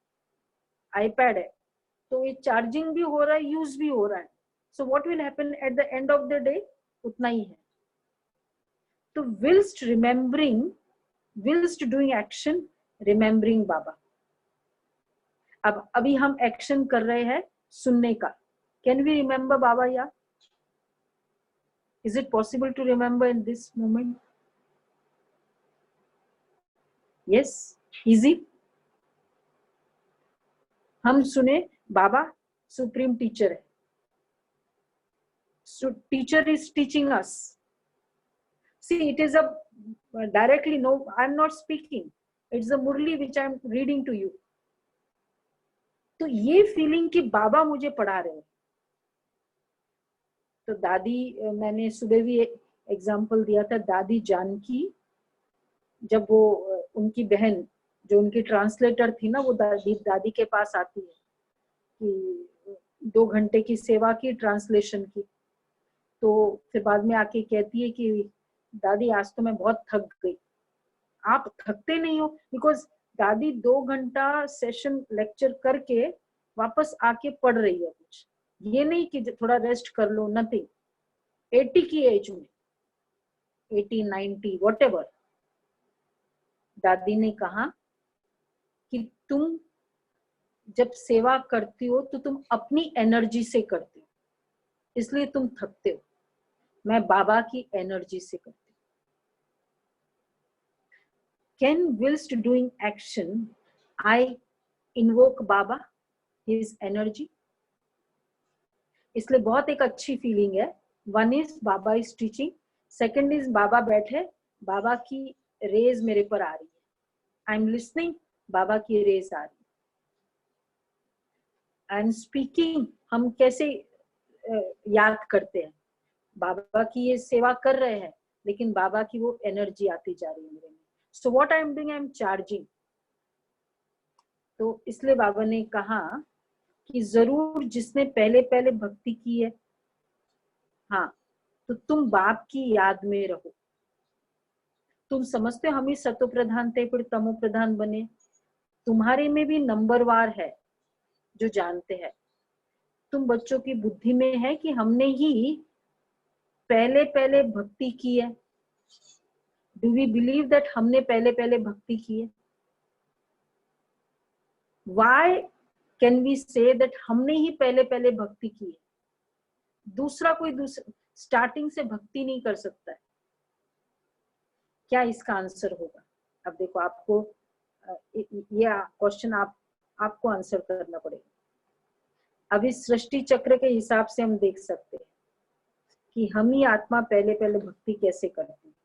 [SPEAKER 1] iPad है, तो ये चार्जिंग भी हो रहा है, यूज भी हो रहा है। So what will happen at the end of the day? उतना ही है। तो whilst remembering, whilst doing action, remembering बाबा। अब अभी हम एक्शन कर रहे हैं सुनने का। Can we remember बाबा या? Is it possible to remember in this moment? Yes, easy। हम सुने बाबा सुप्रीम टीचर है। So teacher is teaching us. See, it is a directly, no, I'm not speaking. It's a Murli which I'm reading to you. तो ये feeling कि बाबा मुझे पढ़ा रहे हैं। तो दादी, मैंने सुबह भी एग्जाम्पल दिया था, दादी जानकी, जब वो उनकी बहन जो उनकी ट्रांसलेटर थी ना, वो दादी के पास आती है कि 2 घंटे की सेवा की, ट्रांसलेशन की। तो फिर बाद में आके कहती है कि दादी आज तो मैं बहुत थक गई। आप थकते नहीं हो? बिकॉज दादी 2 घंटा सेशन लेक्चर करके वापस आके पढ़ रही है कुछ। ये नहीं कि थोड़ा रेस्ट कर लो, नथिंग। 80 की एज में, 80, 90 व्हाटएवर, दादी ने कहा कि तुम जब सेवा करती हो तो तुम अपनी एनर्जी से करते हो, इसलिए तुम थकते हो। मैं बाबा की एनर्जी से करती हूँ। Can whilst doing action I invoke Baba, his energy? इसलिए बहुत एक अच्छी फीलिंग है। One is Baba is teaching, second is Baba बैठे, बाबा की रेज मेरे पर आ रही है, आई एम लिसनिंग, बाबा की रेज आ रही है। आई एम स्पीकिंग, हम कैसे याद करते हैं? बाबा की ये सेवा कर रहे हैं लेकिन बाबा की वो एनर्जी आती जा रही है मेरे में। So what I am doing, I am charging. तो इसलिए बाबा ने कहा कि जरूर जिसने पहले पहले भक्ति की है, हाँ, तो तुम बाप की याद में रहो। तुम समझते हो हम ही सतो प्रधान थे फिर तमो प्रधान बने। तुम्हारे में भी नंबरवार है जो जानते हैं। तुम बच्चों की बुद्धि में है कि हमने ही पहले पहले भक्ति की है? डू वी बिलीव दैट हमने पहले पहले भक्ति की है? Why can we say that हमने ही पहले पहले भक्ति की है? दूसरा स्टार्टिंग से भक्ति नहीं कर सकता है। क्या इसका आंसर होगा? अब देखो, आपको ये क्वेश्चन आपको आंसर करना पड़ेगा। अब इस सृष्टि चक्र के हिसाब से हम देख सकते हैं कि हम ही आत्मा पहले पहले भक्ति कैसे करते हैं।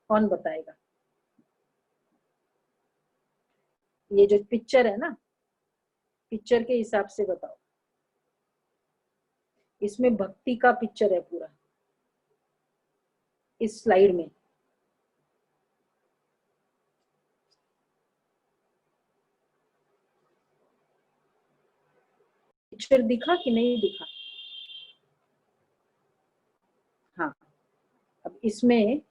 [SPEAKER 1] कौन बताएगा? ये जो पिक्चर है ना, पिक्चर के हिसाब से बताओ। इसमें भक्ति का पिक्चर है पूरा, इस स्लाइड में। पिक्चर दिखा कि नहीं दिखा? हाँ, अब इसमें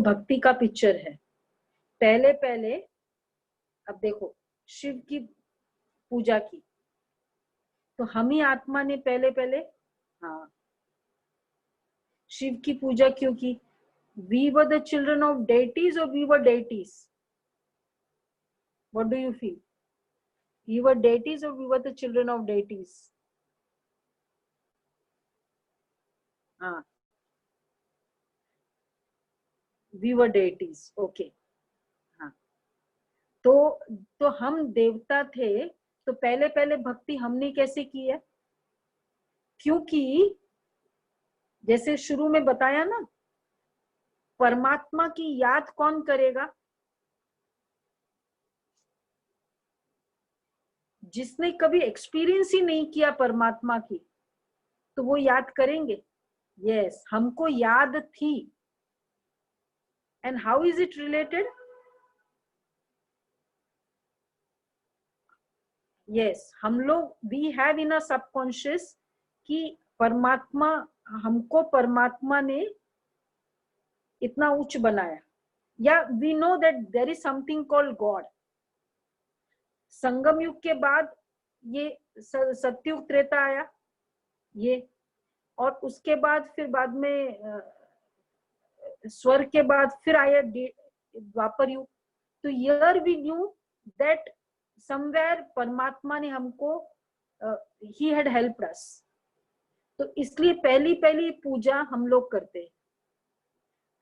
[SPEAKER 1] भक्ति का पिक्चर है। पहले पहले अब देखो, शिव की पूजा की तो हम ही आत्मा ने पहले पहले, हाँ, शिव की पूजा क्यों की? We were the children of deities or we were deities? What do you feel? We were deities or we were the children of deities? हाँ, we were deities. Okay. हाँ, तो हम देवता थे, तो पहले पहले भक्ति हमने कैसे की है? क्योंकि जैसे शुरू में बताया ना, परमात्मा की याद कौन करेगा? जिसने कभी एक्सपीरियंस ही नहीं किया परमात्मा की, तो वो याद करेंगे? यस, हमको याद थी। And how is it related? Yes, हम लोग we have in a subconscious कि परमात्मा, हमको परमात्मा ने इतना उच्च बनाया, या we know that there is something called God. Sangam Yug के बाद ये सतयुग त्रेता आया, ये, और उसके बाद फिर बाद में स्वर्ग के बाद फिर आया द्वापर युग। तो here we knew that somewhere परमात्मा ने हमको ही हैड हेल्प्ड अस। तो इसलिए पहली पहली पूजा हम लोग करते हैं।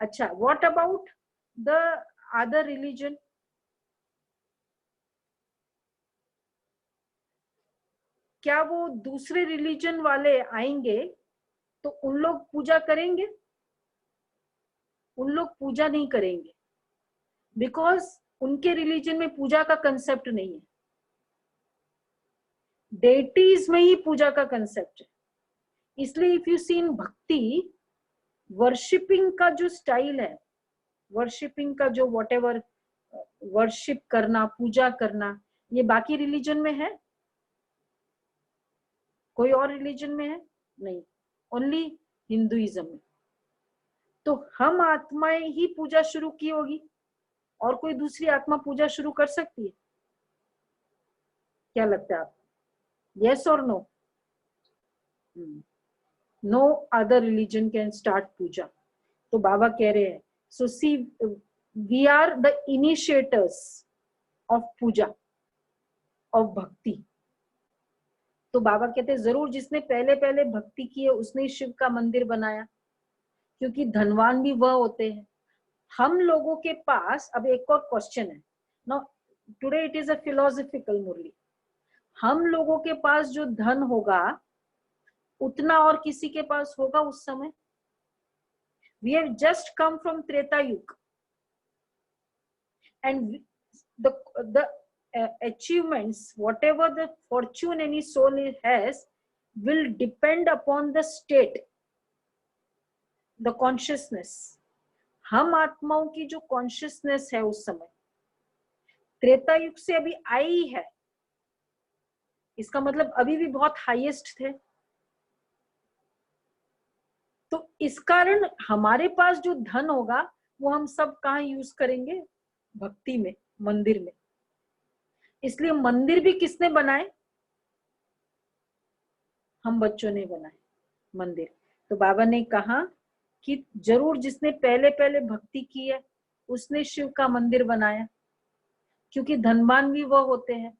[SPEAKER 1] अच्छा, what about the other religion? क्या वो दूसरे रिलीजन वाले आएंगे तो उन लोग पूजा करेंगे? उन लोग पूजा नहीं करेंगे, बिकॉज उनके रिलीजन में पूजा का कंसेप्ट नहीं है। डेटीज में ही पूजा का कंसेप्ट है। इसलिए इफ यू सीन भक्ति, वर्शिपिंग का जो स्टाइल है, वर्शिपिंग का जो व्हाटएवर वर्शिप करना, पूजा करना, ये बाकी रिलीजन में है? कोई और रिलीजन में है? नहीं, ओनली हिंदुइज्म में। तो हम आत्माएं ही पूजा शुरू की होगी, और कोई दूसरी आत्मा पूजा शुरू कर सकती है? क्या लगता है आपको? यस और no? No other religion can start puja. तो बाबा कह रहे हैं, so see we are the initiators of puja, of bhakti. तो बाबा कहते हैं, जरूर जिसने पहले पहले भक्ति की है उसने शिव का मंदिर बनाया, क्योंकि धनवान भी वह होते हैं। हम लोगों के पास, अब एक और क्वेश्चन है no, today it is a philosophical murli. हम लोगों के पास जो धन होगा उतना और किसी के पास होगा उस समय? We have just come from Treta Yug, and the achievements, whatever the fortune any soul has, will depend upon the state, the consciousness. हम आत्माओं की जो कॉन्शियसनेस है उस समय त्रेता युग से अभी आई है, इसका मतलब अभी भी बहुत हाईएस्ट थे। तो इस कारण हमारे पास जो धन होगा वो हम सब कहाँ यूज करेंगे? भक्ति में, मंदिर में। इसलिए मंदिर भी किसने बनाए? हम बच्चों ने बनाए मंदिर। तो बाबा ने कहा कि जरूर जिसने पहले पहले भक्ति की है उसने शिव का मंदिर बनाया, क्योंकि धनवान भी वह होते हैं।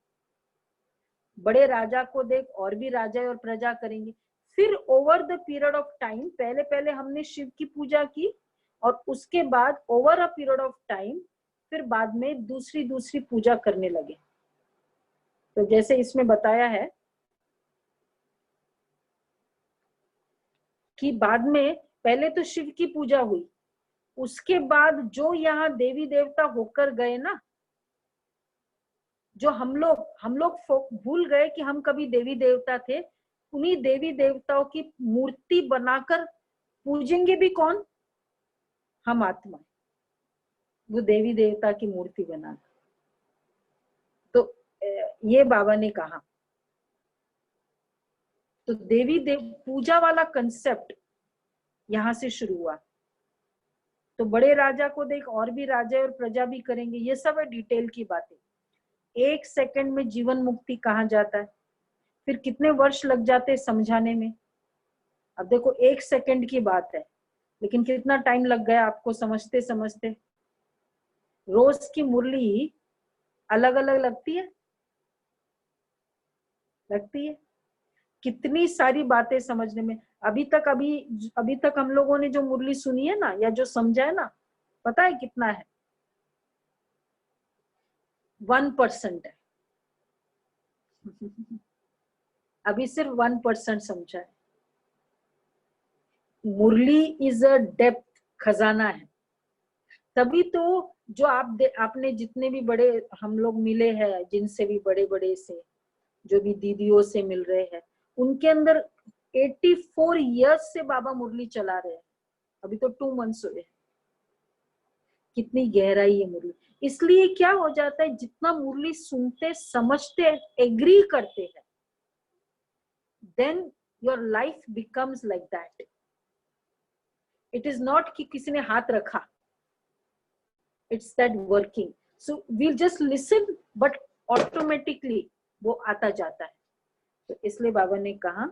[SPEAKER 1] बड़े राजा को देख और भी राजा और प्रजा करेंगे। फिर over the period of time, पहले पहले हमने शिव की पूजा की और उसके बाद over a period of time फिर बाद में दूसरी दूसरी पूजा करने लगे। तो जैसे इसमें बताया है कि बाद में पहले तो शिव की पूजा हुई, उसके बाद जो यहाँ देवी देवता होकर गए ना, जो हम लोग भूल गए कि हम कभी देवी देवता थे, उन्हीं देवी देवताओं की मूर्ति बनाकर पूजेंगे भी कौन? हम आत्मा, वो देवी देवता की मूर्ति बना। तो ये बाबा ने कहा। तो देवी देव पूजा वाला कंसेप्ट यहां से शुरू हुआ। तो बड़े राजा को देख और भी राजा और प्रजा भी करेंगे, ये सब है डिटेल की बातें। 1 सेकंड में जीवन मुक्ति कहाँ जाता है, फिर कितने वर्ष लग जाते हैं समझाने में। अब देखो 1 सेकंड की बात है, लेकिन कितना टाइम लग गया आपको समझते समझते। रोज की मुरली अलग अलग लगती है, लगती है। कितनी सारी बातें समझने में। अभी तक हम लोगों ने जो मुरली सुनी है ना, या जो समझा है ना, पता है कितना है? 1% है। अभी सिर्फ 1% समझा है। मुरली इज अ डेप्थ, खजाना है। तभी तो जो आपने जितने भी बड़े हम लोग मिले हैं, जिनसे भी बड़े बड़े से, जो भी दीदियों से मिल रहे हैं, उनके अंदर 84 इयर्स से बाबा मुरली चला रहे हैं। अभी तो 2 मंथ्स हुए। कितनी गहराई है मुरली। इसलिए क्या हो जाता है, जितना मुरली सुनते, समझते, एग्री करते हैं, then your life becomes like that. It is not कि किसी ने हाथ रखा, it's that working. So we'll just listen, but automatically वो आता जाता है। तो इसलिए बाबा ने कहा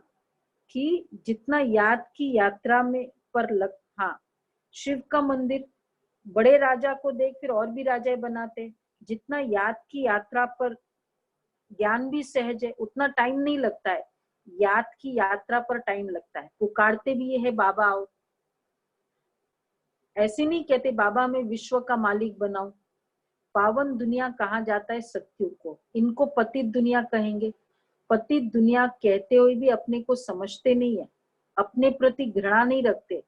[SPEAKER 1] कि जितना याद की यात्रा में हाँ, शिव का मंदिर, बड़े राजा को देख फिर और भी राजा बनाते। जितना याद की यात्रा पर ज्ञान भी सहज है, उतना टाइम नहीं लगता है। याद की यात्रा पर टाइम लगता है। पुकारते भी ये है बाबा आओ। ऐसे नहीं कहते बाबा में विश्व का मालिक बनाओ। पावन दुनिया कहा जाता है सत्युग को। इनको पतित दुनिया कहेंगे। पतित दुनिया कहते हुए भी अपने को समझते नहीं है, अपने प्रति घृणा नहीं रखते।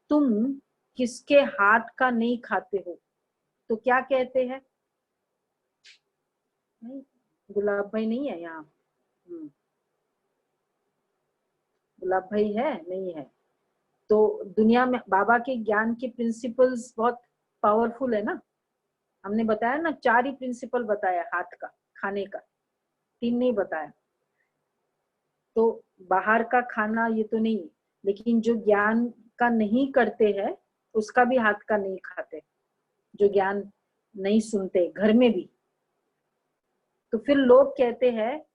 [SPEAKER 1] तुम किसके हाथ का नहीं खाते हो तो क्या कहते हैं? नहीं, गुलाब भाई नहीं है यहाँ। गुलाब भाई है नहीं है? तो दुनिया में बाबा के ज्ञान के प्रिंसिपल्स बहुत पावरफुल है ना। हमने बताया ना, 4 ही प्रिंसिपल बताया हाथ का खाने का, 3 नहीं बताया। तो बाहर का खाना ये तो नहीं, लेकिन जो ज्ञान का नहीं करते हैं उसका भी हाथ का नहीं खाते, जो ज्ञान नहीं सुनते घर में भी। तो फिर लोग कहते हैं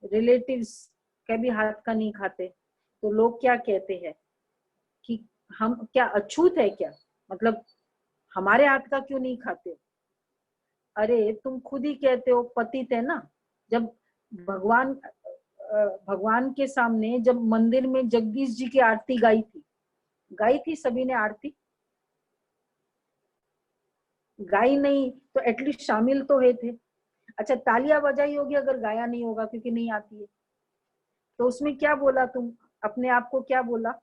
[SPEAKER 1] रिलेटिव्स का भी हाथ का नहीं खाते, तो लोग क्या कहते हैं कि हम क्या अछूत है क्या, मतलब हमारे हाथ का क्यों नहीं खाते? अरे तुम खुद ही कहते हो पतित है ना। जब भगवान के सामने जब मंदिर में जगदीश जी की आरती गाई थी सभी ने आरती? गाई नहीं तो एटलीस्ट शामिल तो है थे। अच्छा तालियां बजाई होगी अगर गाया नहीं होगा क्योंकि नहीं आती है। तो उसमें क्या बोला तुम अपने आप को, क्या बोला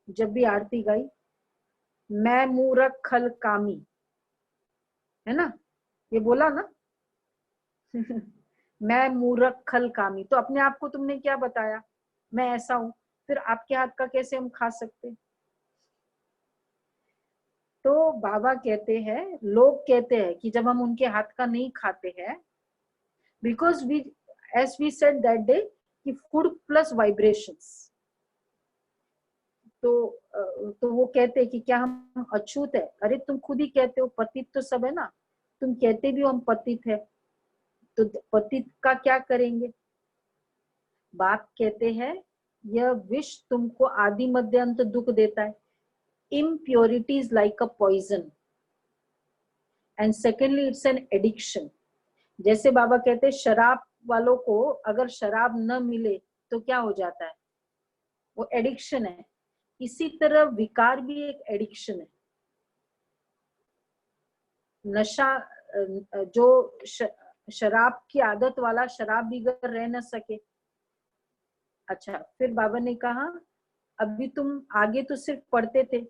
[SPEAKER 1] जब भी आरती गाई? मैं मूरख खल कामी, है ना, ये बोला ना। मैं मूरख खल कामी, तो अपने आप को तुमने क्या बताया? मैं ऐसा हूं। फिर आपके हाथ का कैसे हम खा सकते? तो बाबा कहते हैं, लोग कहते हैं कि जब हम उनके हाथ का नहीं खाते हैं, because we as we said that day कि फूड प्लस वाइब्रेशंस। तो वो कहते हैं कि क्या हम अछूत है? अरे तुम खुद ही कहते हो पतित तो सब है ना। तुम कहते भी हो हम पतित है, तो पतित का क्या करेंगे? बाप कहते हैं यह विष तुमको आदि मध्य अंत दुख देता है. Impurity is like a poison. And secondly, it's an addiction. जैसे बाबा कहते हैं शराब वालों को अगर शराब न मिले तो क्या हो जाता है, वो एडिक्शन है. इसी तरह विकार भी एक एडिक्शन है. नशा, जो शराब की आदत वाला शराब भी अगर रह न सके. अच्छा, फिर बाबा ने कहा अभी तुम आगे तो सिर्फ पढ़ते थे,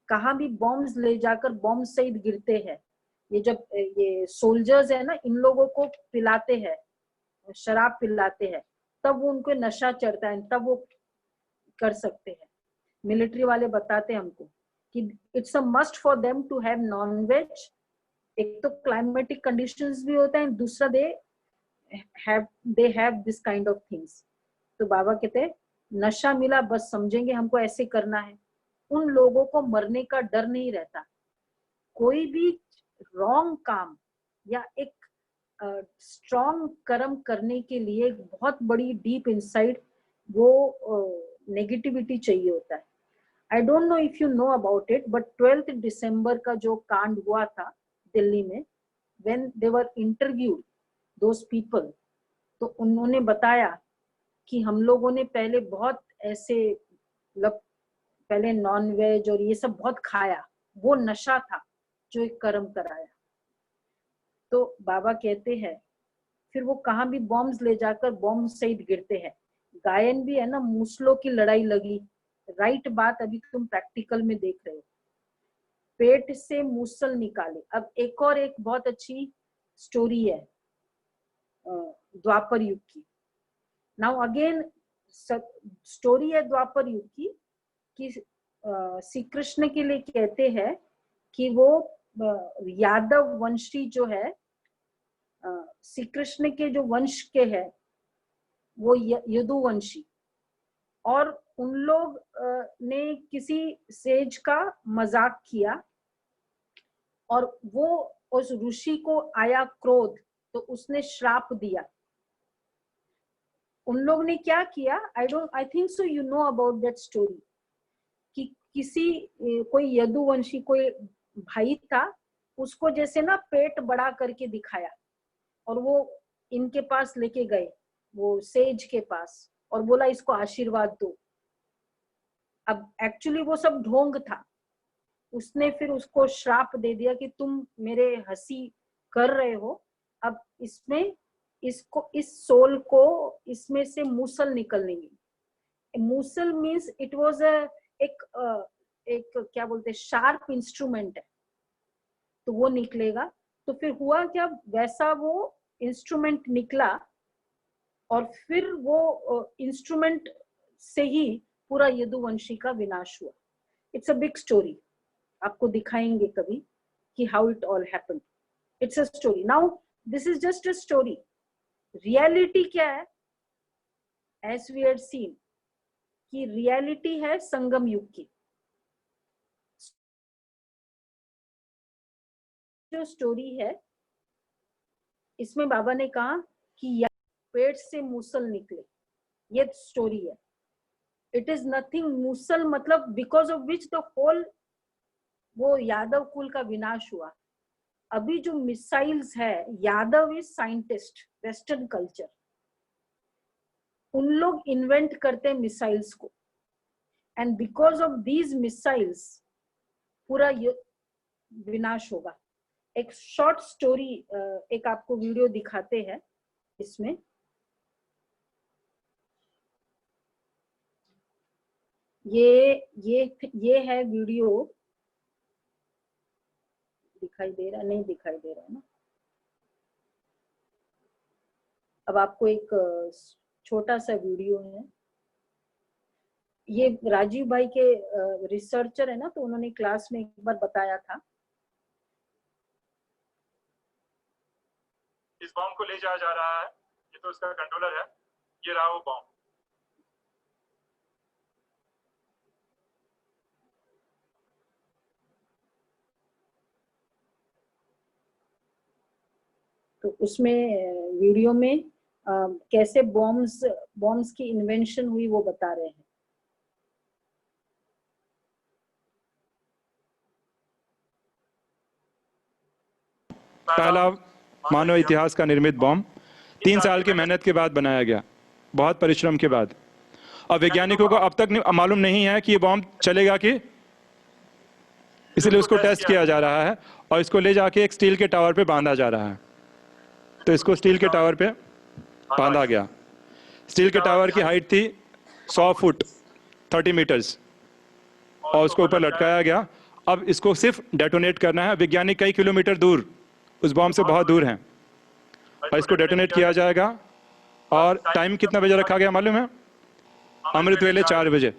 [SPEAKER 1] कहाँ भी बॉम्ब्स ले जाकर बॉम्ब सहित गिरते हैं. ये जब ये सोल्जर्स है ना, इन लोगों को पिलाते हैं, शराब पिलाते हैं, तब वो उनको नशा चढ़ता है, तब वो कर सकते हैं. मिलिट्री वाले बताते हैं हमको कि it's a must for them to have non veg. एक तो क्लाइमेटिक कंडीशंस भी होता है, दूसरा they have this kind of things. तो बाबा कहते हैं नशा मिला बस समझेंगे हमको ऐसे करना है. उन लोगों को मरने का डर नहीं रहता. कोई भी रॉन्ग काम या एक स्ट्रॉन्ग कर्म करने के लिए एक बहुत बड़ी डीप इनसाइड वो नेगेटिविटी चाहिए होता है. I don't know if you know about it, but 12 दिसंबर का जो कांड हुआ था दिल्ली में, when they were interviewed those people, तो उन्होंने बताया कि हम लोगों ने पहले बहुत ऐसे मतलब पहले नॉन वेज और ये सब बहुत खाया, वो नशा था जो एक कर्म कराया. तो बाबा कहते हैं फिर वो कहाँ भी बॉम्ब्स ले जाकर बॉम्ब सहित गिरते हैं. गायन भी है ना, मूसलों की लड़ाई लगी. राइट बात अभी तुम प्रैक्टिकल में देख रहे हो. पेट से मूसल निकाले. अब एक और एक बहुत अच्छी स्टोरी है द्वापर युग की. नाउ अगेन स्टोरी है द्वापर युग की कि श्री कृष्ण के लिए कहते हैं कि वो यादव वंशी जो है, श्री कृष्ण के जो वंश के है वो यदुवंशी, और उन लोग ने किसी सेज का मजाक किया और वो उस ऋषि को आया क्रोध, तो उसने श्राप दिया. उन लोग ने क्या किया, आई think so you know about that story, कि किसी कोई यदुवंशी कोई भाई था, उसको जैसे ना पेट बड़ा करके दिखाया और वो इनके पास लेके गए, वो सेज के पास, और बोला इसको आशीर्वाद दो. अब एक्चुअली वो सब ढोंग था. उसने फिर उसको श्राप दे दिया कि तुम मेरे हंसी कर रहे हो, अब इसमें इसको इस सोल को इसमें से मूसल निकलनेगी. मूसल मीन्स इट वाज एक क्या बोलते हैं, शार्प इंस्ट्रूमेंट है, तो वो निकलेगा. तो फिर हुआ क्या, वैसा वो इंस्ट्रूमेंट निकला और फिर वो इंस्ट्रूमेंट से ही पूरा यदुवंशी का विनाश हुआ. इट्स अ बिग स्टोरी, आपको दिखाएंगे कभी कि how it all happened. It's a story. Now this is just a story. Reality क्या है, एज वी हैड सीन कि रियलिटी है संगम युग की. जो स्टोरी है इसमें बाबा ने कहा कि पेट से मूसल निकले, ये स्टोरी है. It is nothing. मूसल मतलब because of which the whole वो यादव कुल का विनाश हुआ. अभी जो मिसाइल्स है, Yadav is scientist, western culture, उन लोग इन्वेंट करते हैं मिसाइल्स को, and because of these missiles पूरा विनाश होगा. एक शॉर्ट स्टोरी, एक आपको वीडियो दिखाते हैं. इसमें ये है वीडियो. दिखाई दे रहा, नहीं दिखाई दे रहा है ना. अब आपको एक छोटा सा वीडियो है. ये राजीव भाई के रिसर्चर है ना, तो उन्होंने क्लास में एक बार बताया था.
[SPEAKER 5] इस बॉम्ब को ले जाया जा रहा है, ये तो उसका कंट्रोलर है, ये रहा वो बॉम्ब.
[SPEAKER 1] तो उसमें वीडियो में कैसे बॉम्ब्स की इन्वेंशन हुई वो बता रहे हैं।
[SPEAKER 5] पहला
[SPEAKER 6] मानव इतिहास का निर्मित बॉम्ब 3 साल की मेहनत के बाद बनाया गया, बहुत परिश्रम के बाद। अब वैज्ञानिकों को अब तक मालूम नहीं है कि ये बॉम्ब चलेगा कि, इसलिए उसको टेस्ट किया जा रहा है और इसको ले जाके एक स्टील के टावर पे बांधा जा रहा है। तो इसको स्टील के टावर पे बांधा गया। स्टील के टावर की हाइट थी 100 फुट 30 मीटर्स और उसको ऊपर लटकाया गया। अब इसको सिर्फ डेटोनेट करना है। वैज्ञानिक कई किलोमीटर दूर उस बॉम्ब से बहुत दूर हैं और इसको डेटोनेट किया जाएगा। और टाइम कितना बजे रखा गया मालूम है? अमृत वेले 4 बजे।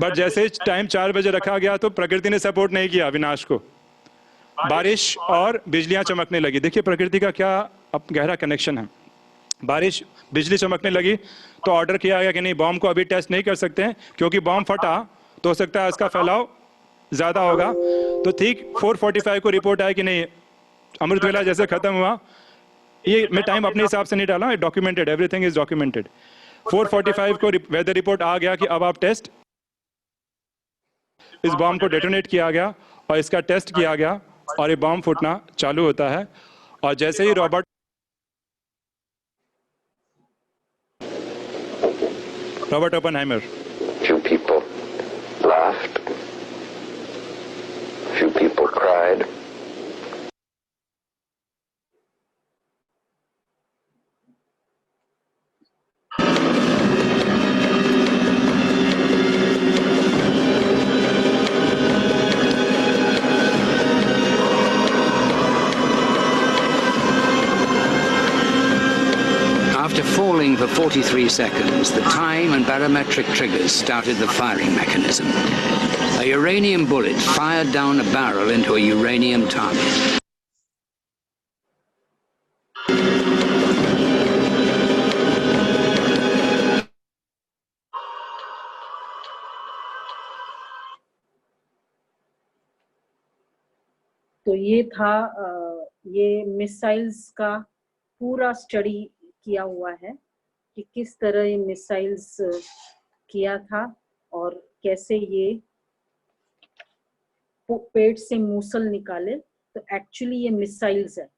[SPEAKER 6] बट जैसे ही टाइम 4 बजे रखा गया तो प्रकृति ने सपोर्ट नहीं किया विनाश को। बारिश और बिजलियां चमकने लगी। देखिए प्रकृति का क्या अब गहरा कनेक्शन है। बारिश बिजली चमकने लगी तो ऑर्डर किया गया कि नहीं, बॉम्ब को अभी टेस्ट नहीं कर सकते हैं क्योंकि बॉम्ब फटा तो हो सकता है इसका फैलाव ज्यादा होगा। तो ठीक 4:45 को रिपोर्ट आया कि नहीं, अमृत वेला जैसे खत्म हुआ, ये मैं टाइम अपने हिसाब से नहीं डाला, डॉक्यूमेंटेड, एवरीथिंग इज डॉक्यूमेंटेड। 4:45 को वेदर रिपोर्ट आ गया कि अब आप टेस्ट, इस बॉम्ब को डेटोनेट किया गया और इसका टेस्ट किया गया और ये बॉम्ब फूटना चालू होता है। और जैसे ही Robert Oppenheimer,
[SPEAKER 7] Few people laughed. Few people cried.
[SPEAKER 8] After falling for 43 seconds, the time and barometric triggers started the firing mechanism. A uranium bullet fired down a barrel into a uranium target.
[SPEAKER 1] तो ये था ये missiles का पूरा study किया हुआ है कि किस तरह ये मिसाइल्स किया था और कैसे ये पेट से मूसल निकाले। तो एक्चुअली ये मिसाइल्स है।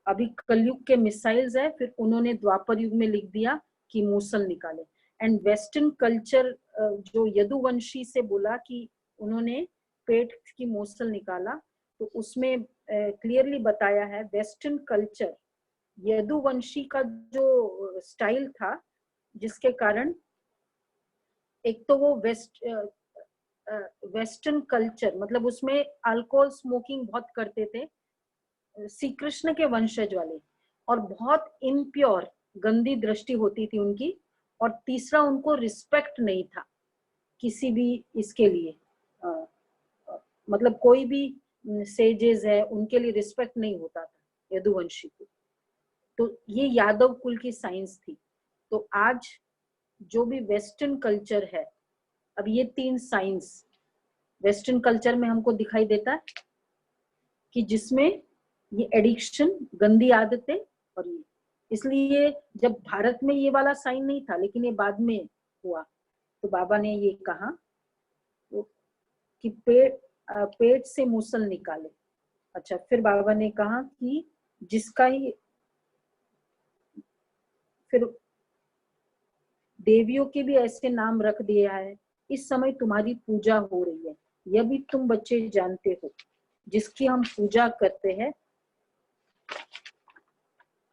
[SPEAKER 1] अभी कलयुग के मिसाइल्स है, फिर उन्होंने द्वापर युग में लिख दिया कि मूसल निकाले। एंड वेस्टर्न कल्चर जो यदुवंशी से बोला कि उन्होंने पेट की मूसल निकाला, तो उसमें क्लियरली बताया है वेस्टर्न कल्चर, यदुवंशी का जो स्टाइल था, जिसके कारण एक तो वो वेस्टर्न कल्चर मतलब उसमें अल्कोहल स्मोकिंग बहुत करते थे श्री कृष्ण के वंशज वाले, और बहुत इम्प्योर गंदी दृष्टि होती थी उनकी। और तीसरा, उनको रिस्पेक्ट नहीं था किसी भी इसके लिए, मतलब कोई भी सेजेस है उनके लिए रिस्पेक्ट नहीं होता था यदुवंशी को। तो ये यादव कुल की साइंस थी। तो आज जो भी वेस्टर्न कल्चर है, अब ये 3 साइंस वेस्टर्न कल्चर में हमको दिखाई देता है कि जिसमें ये एडिक्शन, गंदी आदतें, और ये इसलिए जब भारत में ये वाला साइन नहीं था, लेकिन ये बाद में हुआ, तो बाबा ने ये कहा कि पेट से मूसल निकाले। अच्छा, फिर बाबा ने कहा कि जिसका ही, फिर देवियों के भी ऐसे नाम रख दिया है। इस समय तुम्हारी पूजा हो रही है, यह भी तुम बच्चे जानते हो। जिसकी हम पूजा करते हैं,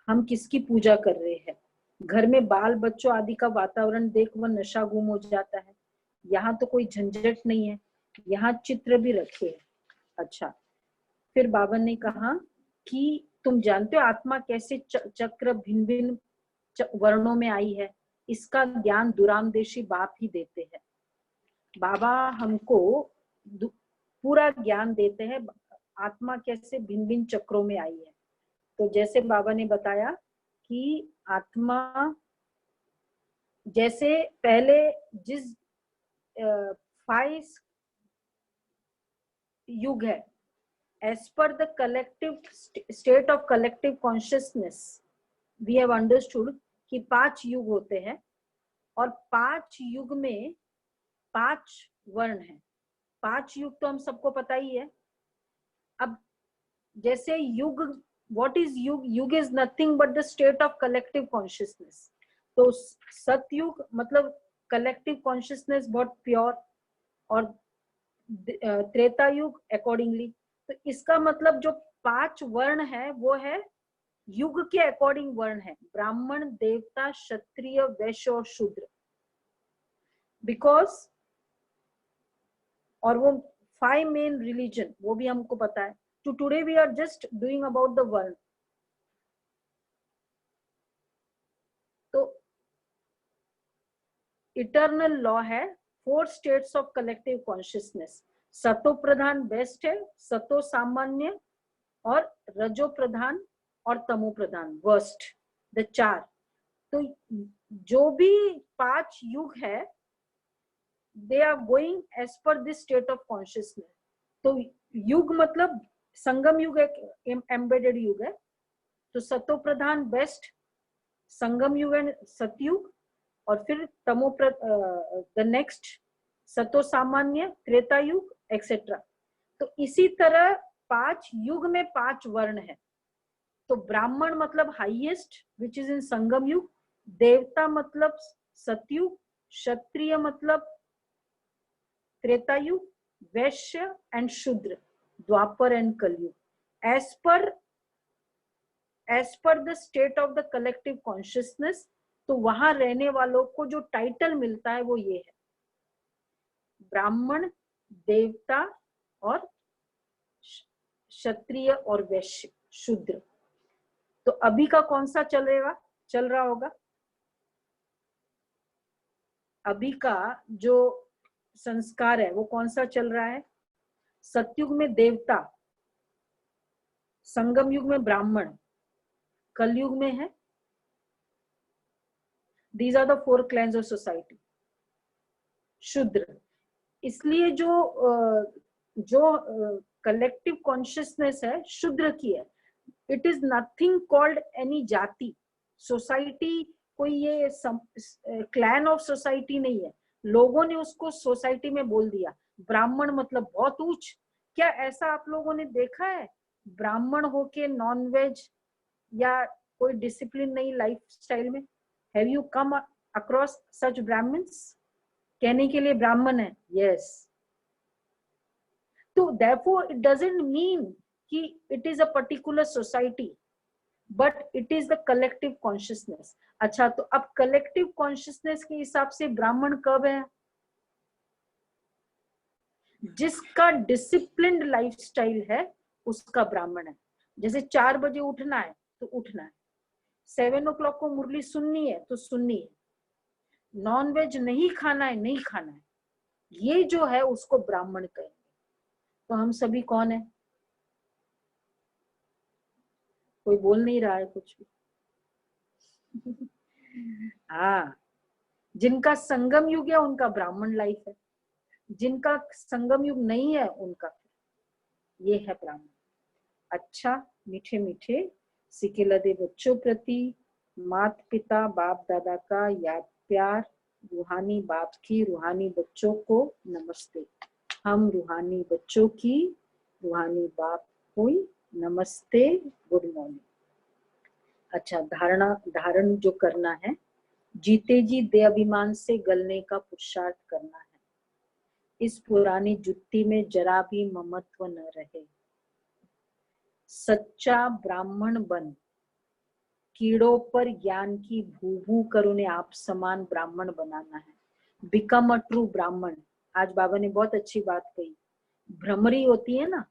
[SPEAKER 1] हम किसकी पूजा कर रहे हैं? घर में बाल बच्चों आदि का वातावरण देख वह नशा गुम हो जाता है। यहाँ तो कोई झंझट नहीं है, यहाँ चित्र भी रखे हैं। अच्छा, फिर बाबा ने कहा कि तुम जानते हो आत्मा कैसे चक्र भिन्न भिन्न वर्णों में आई है। इसका ज्ञान दुरामदेशी बाप ही देते हैं। बाबा हमको पूरा ज्ञान देते हैं आत्मा कैसे भिन्न भिन्न चक्रों में आई है। तो जैसे बाबा ने बताया कि आत्मा जैसे पहले जिस 5 युग है, as per the collective state of collective consciousness we have understood कि 5 युग होते हैं और 5 युग में 5 वर्ण हैं। 5 युग तो हम सबको पता ही है। अब जैसे युग, व्हाट इज युग? युग is nothing but the state of collective consciousness. तो सतयुग मतलब कलेक्टिव कॉन्शियसनेस बहुत प्योर, और त्रेता युग अकॉर्डिंगली। तो इसका मतलब जो 5 वर्ण है वो है युग के अकॉर्डिंग वर्ण है, ब्राह्मण, देवता, क्षत्रिय, वैश्य और शूद्र। बिकॉज, और वो 5 मेन रिलीजन वो भी हमको पता है। तो today we are just doing about the वर्ण। तो इटर्नल लॉ है 4 स्टेट्स ऑफ कलेक्टिव कॉन्शियसनेस। सतो प्रधान बेस्ट है, सतो सामान्य और रजो प्रधान और तमो प्रधान वर्स्ट, द 4। तो जो भी 5 युग है they are going as per this state of consciousness. तो युग मतलब संगम युग एक एम्बेडेड युग है। तो सतो प्रधान बेस्ट, संगम युग है सतयुग, और फिर तमो द नेक्स्ट सतो सामान्य, त्रेता युग एक्सेट्रा। तो इसी तरह 5 युग में 5 वर्ण है। तो ब्राह्मण मतलब हाईएस्ट विच इज इन संगम युग, देवता मतलब सतयुग, क्षत्रिय मतलब त्रेता युग, वैश्य एंड शूद्र Dwapar and Kalyug. As per the state of the collective consciousness. तो वहां रहने वालों को जो टाइटल मिलता है वो ये है, ब्राह्मण, देवता और क्षत्रिय और वैश्य, शूद्र। तो अभी का कौन सा चल रहा होगा? अभी का जो संस्कार है वो कौन सा चल रहा है? सतयुग में देवता, संगम युग में ब्राह्मण, कलयुग में है, these are the 4 clans of society, शूद्र। इसलिए जो कलेक्टिव कॉन्शियसनेस है शूद्र की है। It is nothing called any जाति, सोसाइटी, कोई ये क्लैन ऑफ सोसाइटी नहीं है। लोगों ने उसको सोसाइटी में बोल दिया। ब्राह्मण मतलब बहुत ऊंच। क्या ऐसा आप लोगों ने देखा है ब्राह्मण होके नॉनवेज या कोई डिसिप्लिन नहीं लाइफ स्टाइल में? Have you come across such Brahmins? कहने के लिए ब्राह्मण है, यस। तो therefore it doesn't mean कि it is a particular society, but it is the collective consciousness। अच्छा, तो अब collective consciousness के हिसाब से ब्राह्मण कब है? जिसका डिसिप्लिन्ड लाइफस्टाइल है उसका ब्राह्मण है। जैसे 4 बजे उठना है तो उठना है, 7 o'clock को मुरली सुननी है तो सुननी है, नॉनवेज नहीं खाना है नहीं खाना है, ये जो है उसको ब्राह्मण कहेंगे। तो हम सभी कौन है? कोई बोल नहीं रहा है कुछ भी। हाँ, जिनका संगम युग है उनका ब्राह्मण लाइफ है, जिनका संगम युग नहीं है उनका ये है ब्राह्मण। अच्छा, मीठे मीठे सिके लदे बच्चों प्रति माता पिता बाप दादा का याद प्यार, रूहानी बाप की रूहानी बच्चों को नमस्ते। हम रूहानी बच्चों की रूहानी बाप को नमस्ते, गुड मॉर्निंग। अच्छा, धारण जो करना है, जीते जी दे अभिमान से गलने का पुरुषार्थ करना है। इस पुरानी जुत्ती में जरा भी ममत्व न रहे। सच्चा ब्राह्मण बन, कीड़ों पर ज्ञान की भू कर उन्हें आप समान ब्राह्मण बनाना है। बिकम अ ट्रू ब्राह्मण। आज बाबा ने बहुत अच्छी बात कही। भ्रमरी होती है ना,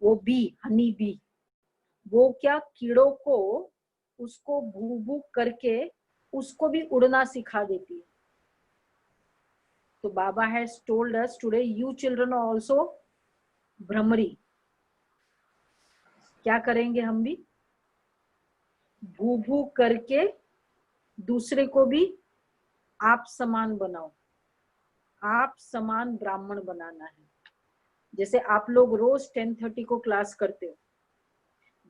[SPEAKER 1] वो बी, हनी बी, वो क्या कीड़ों को उसको भू करके उसको भी उड़ना सिखा देती है। तो Baba has told us today, you children are also भ्रमरी। क्या करेंगे हम भी? भू करके दूसरे को भी आप समान बनाओ, आप समान ब्राह्मण बनाना है। जैसे आप लोग रोज 10:30 को क्लास करते हो,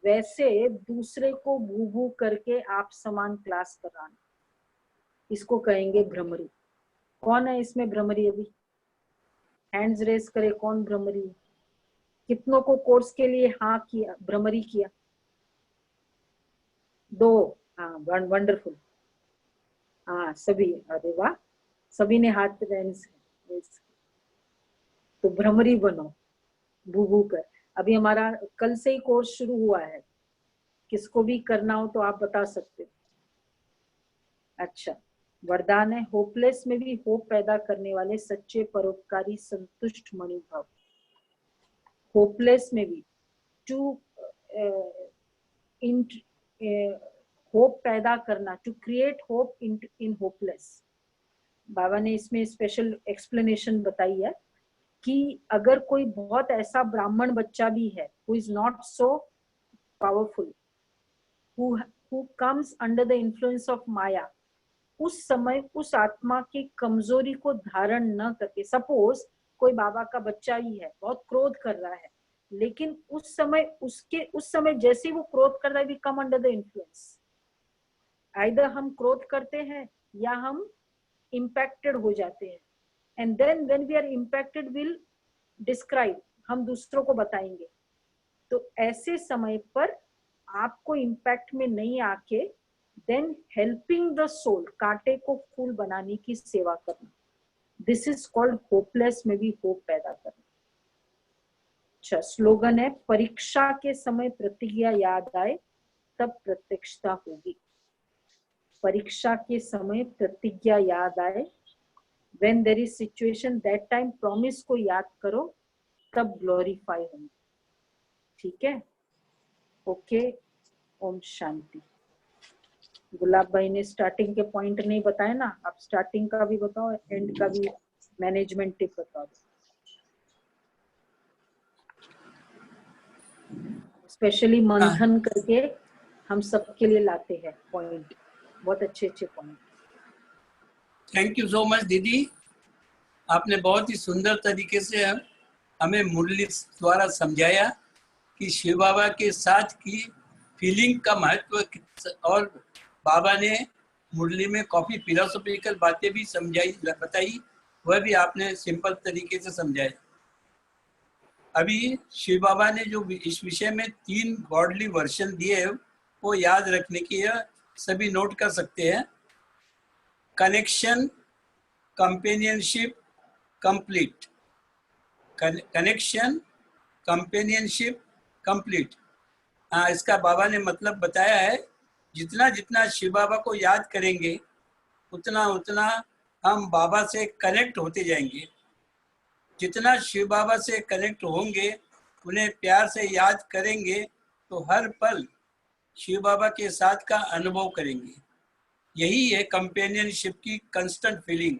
[SPEAKER 1] वैसे दूसरे को भू भू करके आप समान क्लास कराना, इसको कहेंगे भ्रमरी। कौन है इसमें भ्रमरी? अभी हैंड्स रेस करे, कौन भ्रमरी है? कितनों को कोर्स के लिए हाँ किया, भ्रमरी किया? 2। हाँ, वंडरफुल। हाँ सभी, अरे वाह, सभी ने हाथ रेस। तो भ्रमरी बनो, भू भू कर। अभी हमारा कल से ही कोर्स शुरू हुआ है, किसको भी करना हो तो आप बता सकते हो। अच्छा, वरदान है, होपलेस में भी होप पैदा करने वाले सच्चे परोपकारी संतुष्ट मणिभाव। होपलेस में भी टू होप पैदा करना, to create hope in hopeless. Baba ने इसमें स्पेशल एक्सप्लेनेशन बताई है कि अगर कोई बहुत ऐसा ब्राह्मण बच्चा भी है who is not so powerful, who comes under the influence of Maya, उस समय उस आत्मा की कमजोरी को धारण न करके, सपोज कोई बाबा का बच्चा ही है, बहुत क्रोध कर रहा है, लेकिन उस समय जैसे वो क्रोध कर रहा है, we come under the influence. Either हम क्रोध करते हैं या हम इम्पैक्टेड हो जाते हैं, and then when we are impacted will describe, हम दूसरों को बताएंगे। तो ऐसे समय पर आपको इम्पैक्ट में नहीं आके देन हेल्पिंग द सोल, कांटे को फूल बनाने की सेवा करना, दिस इज कॉल्ड होपलेस में भी होप पैदा करना। अच्छा, स्लोगन है, परीक्षा के समय प्रतिज्ञा याद आए तब प्रत्यक्षता होगी। परीक्षा के समय प्रतिज्ञा याद आए, when there is situation, that time promise को याद करो, तब ग्लोरीफाई होंगे। ठीक है, ओके, ओम शांति। गुलाब भाई ने स्टार्टिंग के पॉइंट नहीं बताए ना, आप स्टार्टिंग का भी बताओ, एंड का भी मैनेजमेंट टिप बताओ। स्पेशली मंथन करके हम सबके लिए लाते हैं पॉइंट, बहुत अच्छे अच्छे point.
[SPEAKER 4] Thank you so much दीदी, आपने बहुत ही सुंदर तरीके से हमें मुरली द्वारा समझाया कि शिव बाबा के साथ की फीलिंग का महत्व, और बाबा ने मुरली में काफी फिलोसॉफिकल बातें भी समझाई, बताई, वह भी आपने सिंपल तरीके से समझाया। अभी शिव बाबा ने जो इस विषय में 3 गॉडली वर्जन दिए वो याद रखने की है, सभी नोट कर सकते हैं। Connection, companionship, complete. Connection, companionship, complete. हाँ, इसका बाबा ने मतलब बताया है, जितना जितना शिव बाबा को याद करेंगे उतना उतना हम बाबा से कनेक्ट होते जाएंगे। जितना शिव बाबा से कनेक्ट होंगे, उन्हें प्यार से याद करेंगे, तो हर पल शिव बाबा के साथ का अनुभव करेंगे। यही है कंपेनियनशिप की कंस्टेंट फीलिंग,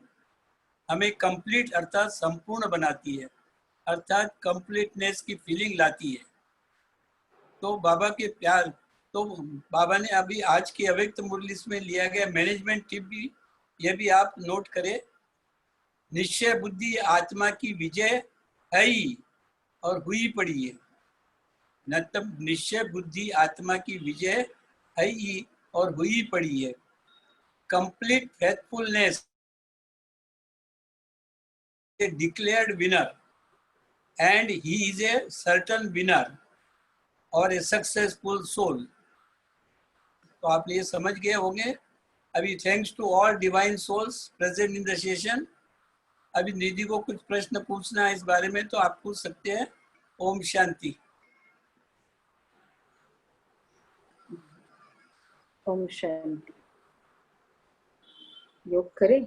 [SPEAKER 4] हमें कंप्लीट अर्थात संपूर्ण बनाती है, अर्थात कंप्लीटनेस की फीलिंग लाती है। तो बाबा के प्यार, तो बाबा ने अभी आज की अव्यक्त मुरली में लिया गया मैनेजमेंट टिप भी, यह भी आप नोट करें। निश्चय बुद्धि आत्मा की विजय है ही और हुई पड़ी है। मतलब निश्चय बुद्धि आत्मा की विजय है ही और हुई पड़ी है। Complete faithfulness A declared winner and he is a certain winner और ए सक्सेसफुल सोल। तो आप ये समझ गए होंगे। अभी thanks to all divine souls present in the session. अभी निधि को कुछ प्रश्न पूछना है इस बारे में, तो आप पूछ सकते हैं। ओम शांति।
[SPEAKER 1] ओम शांति। योग करें।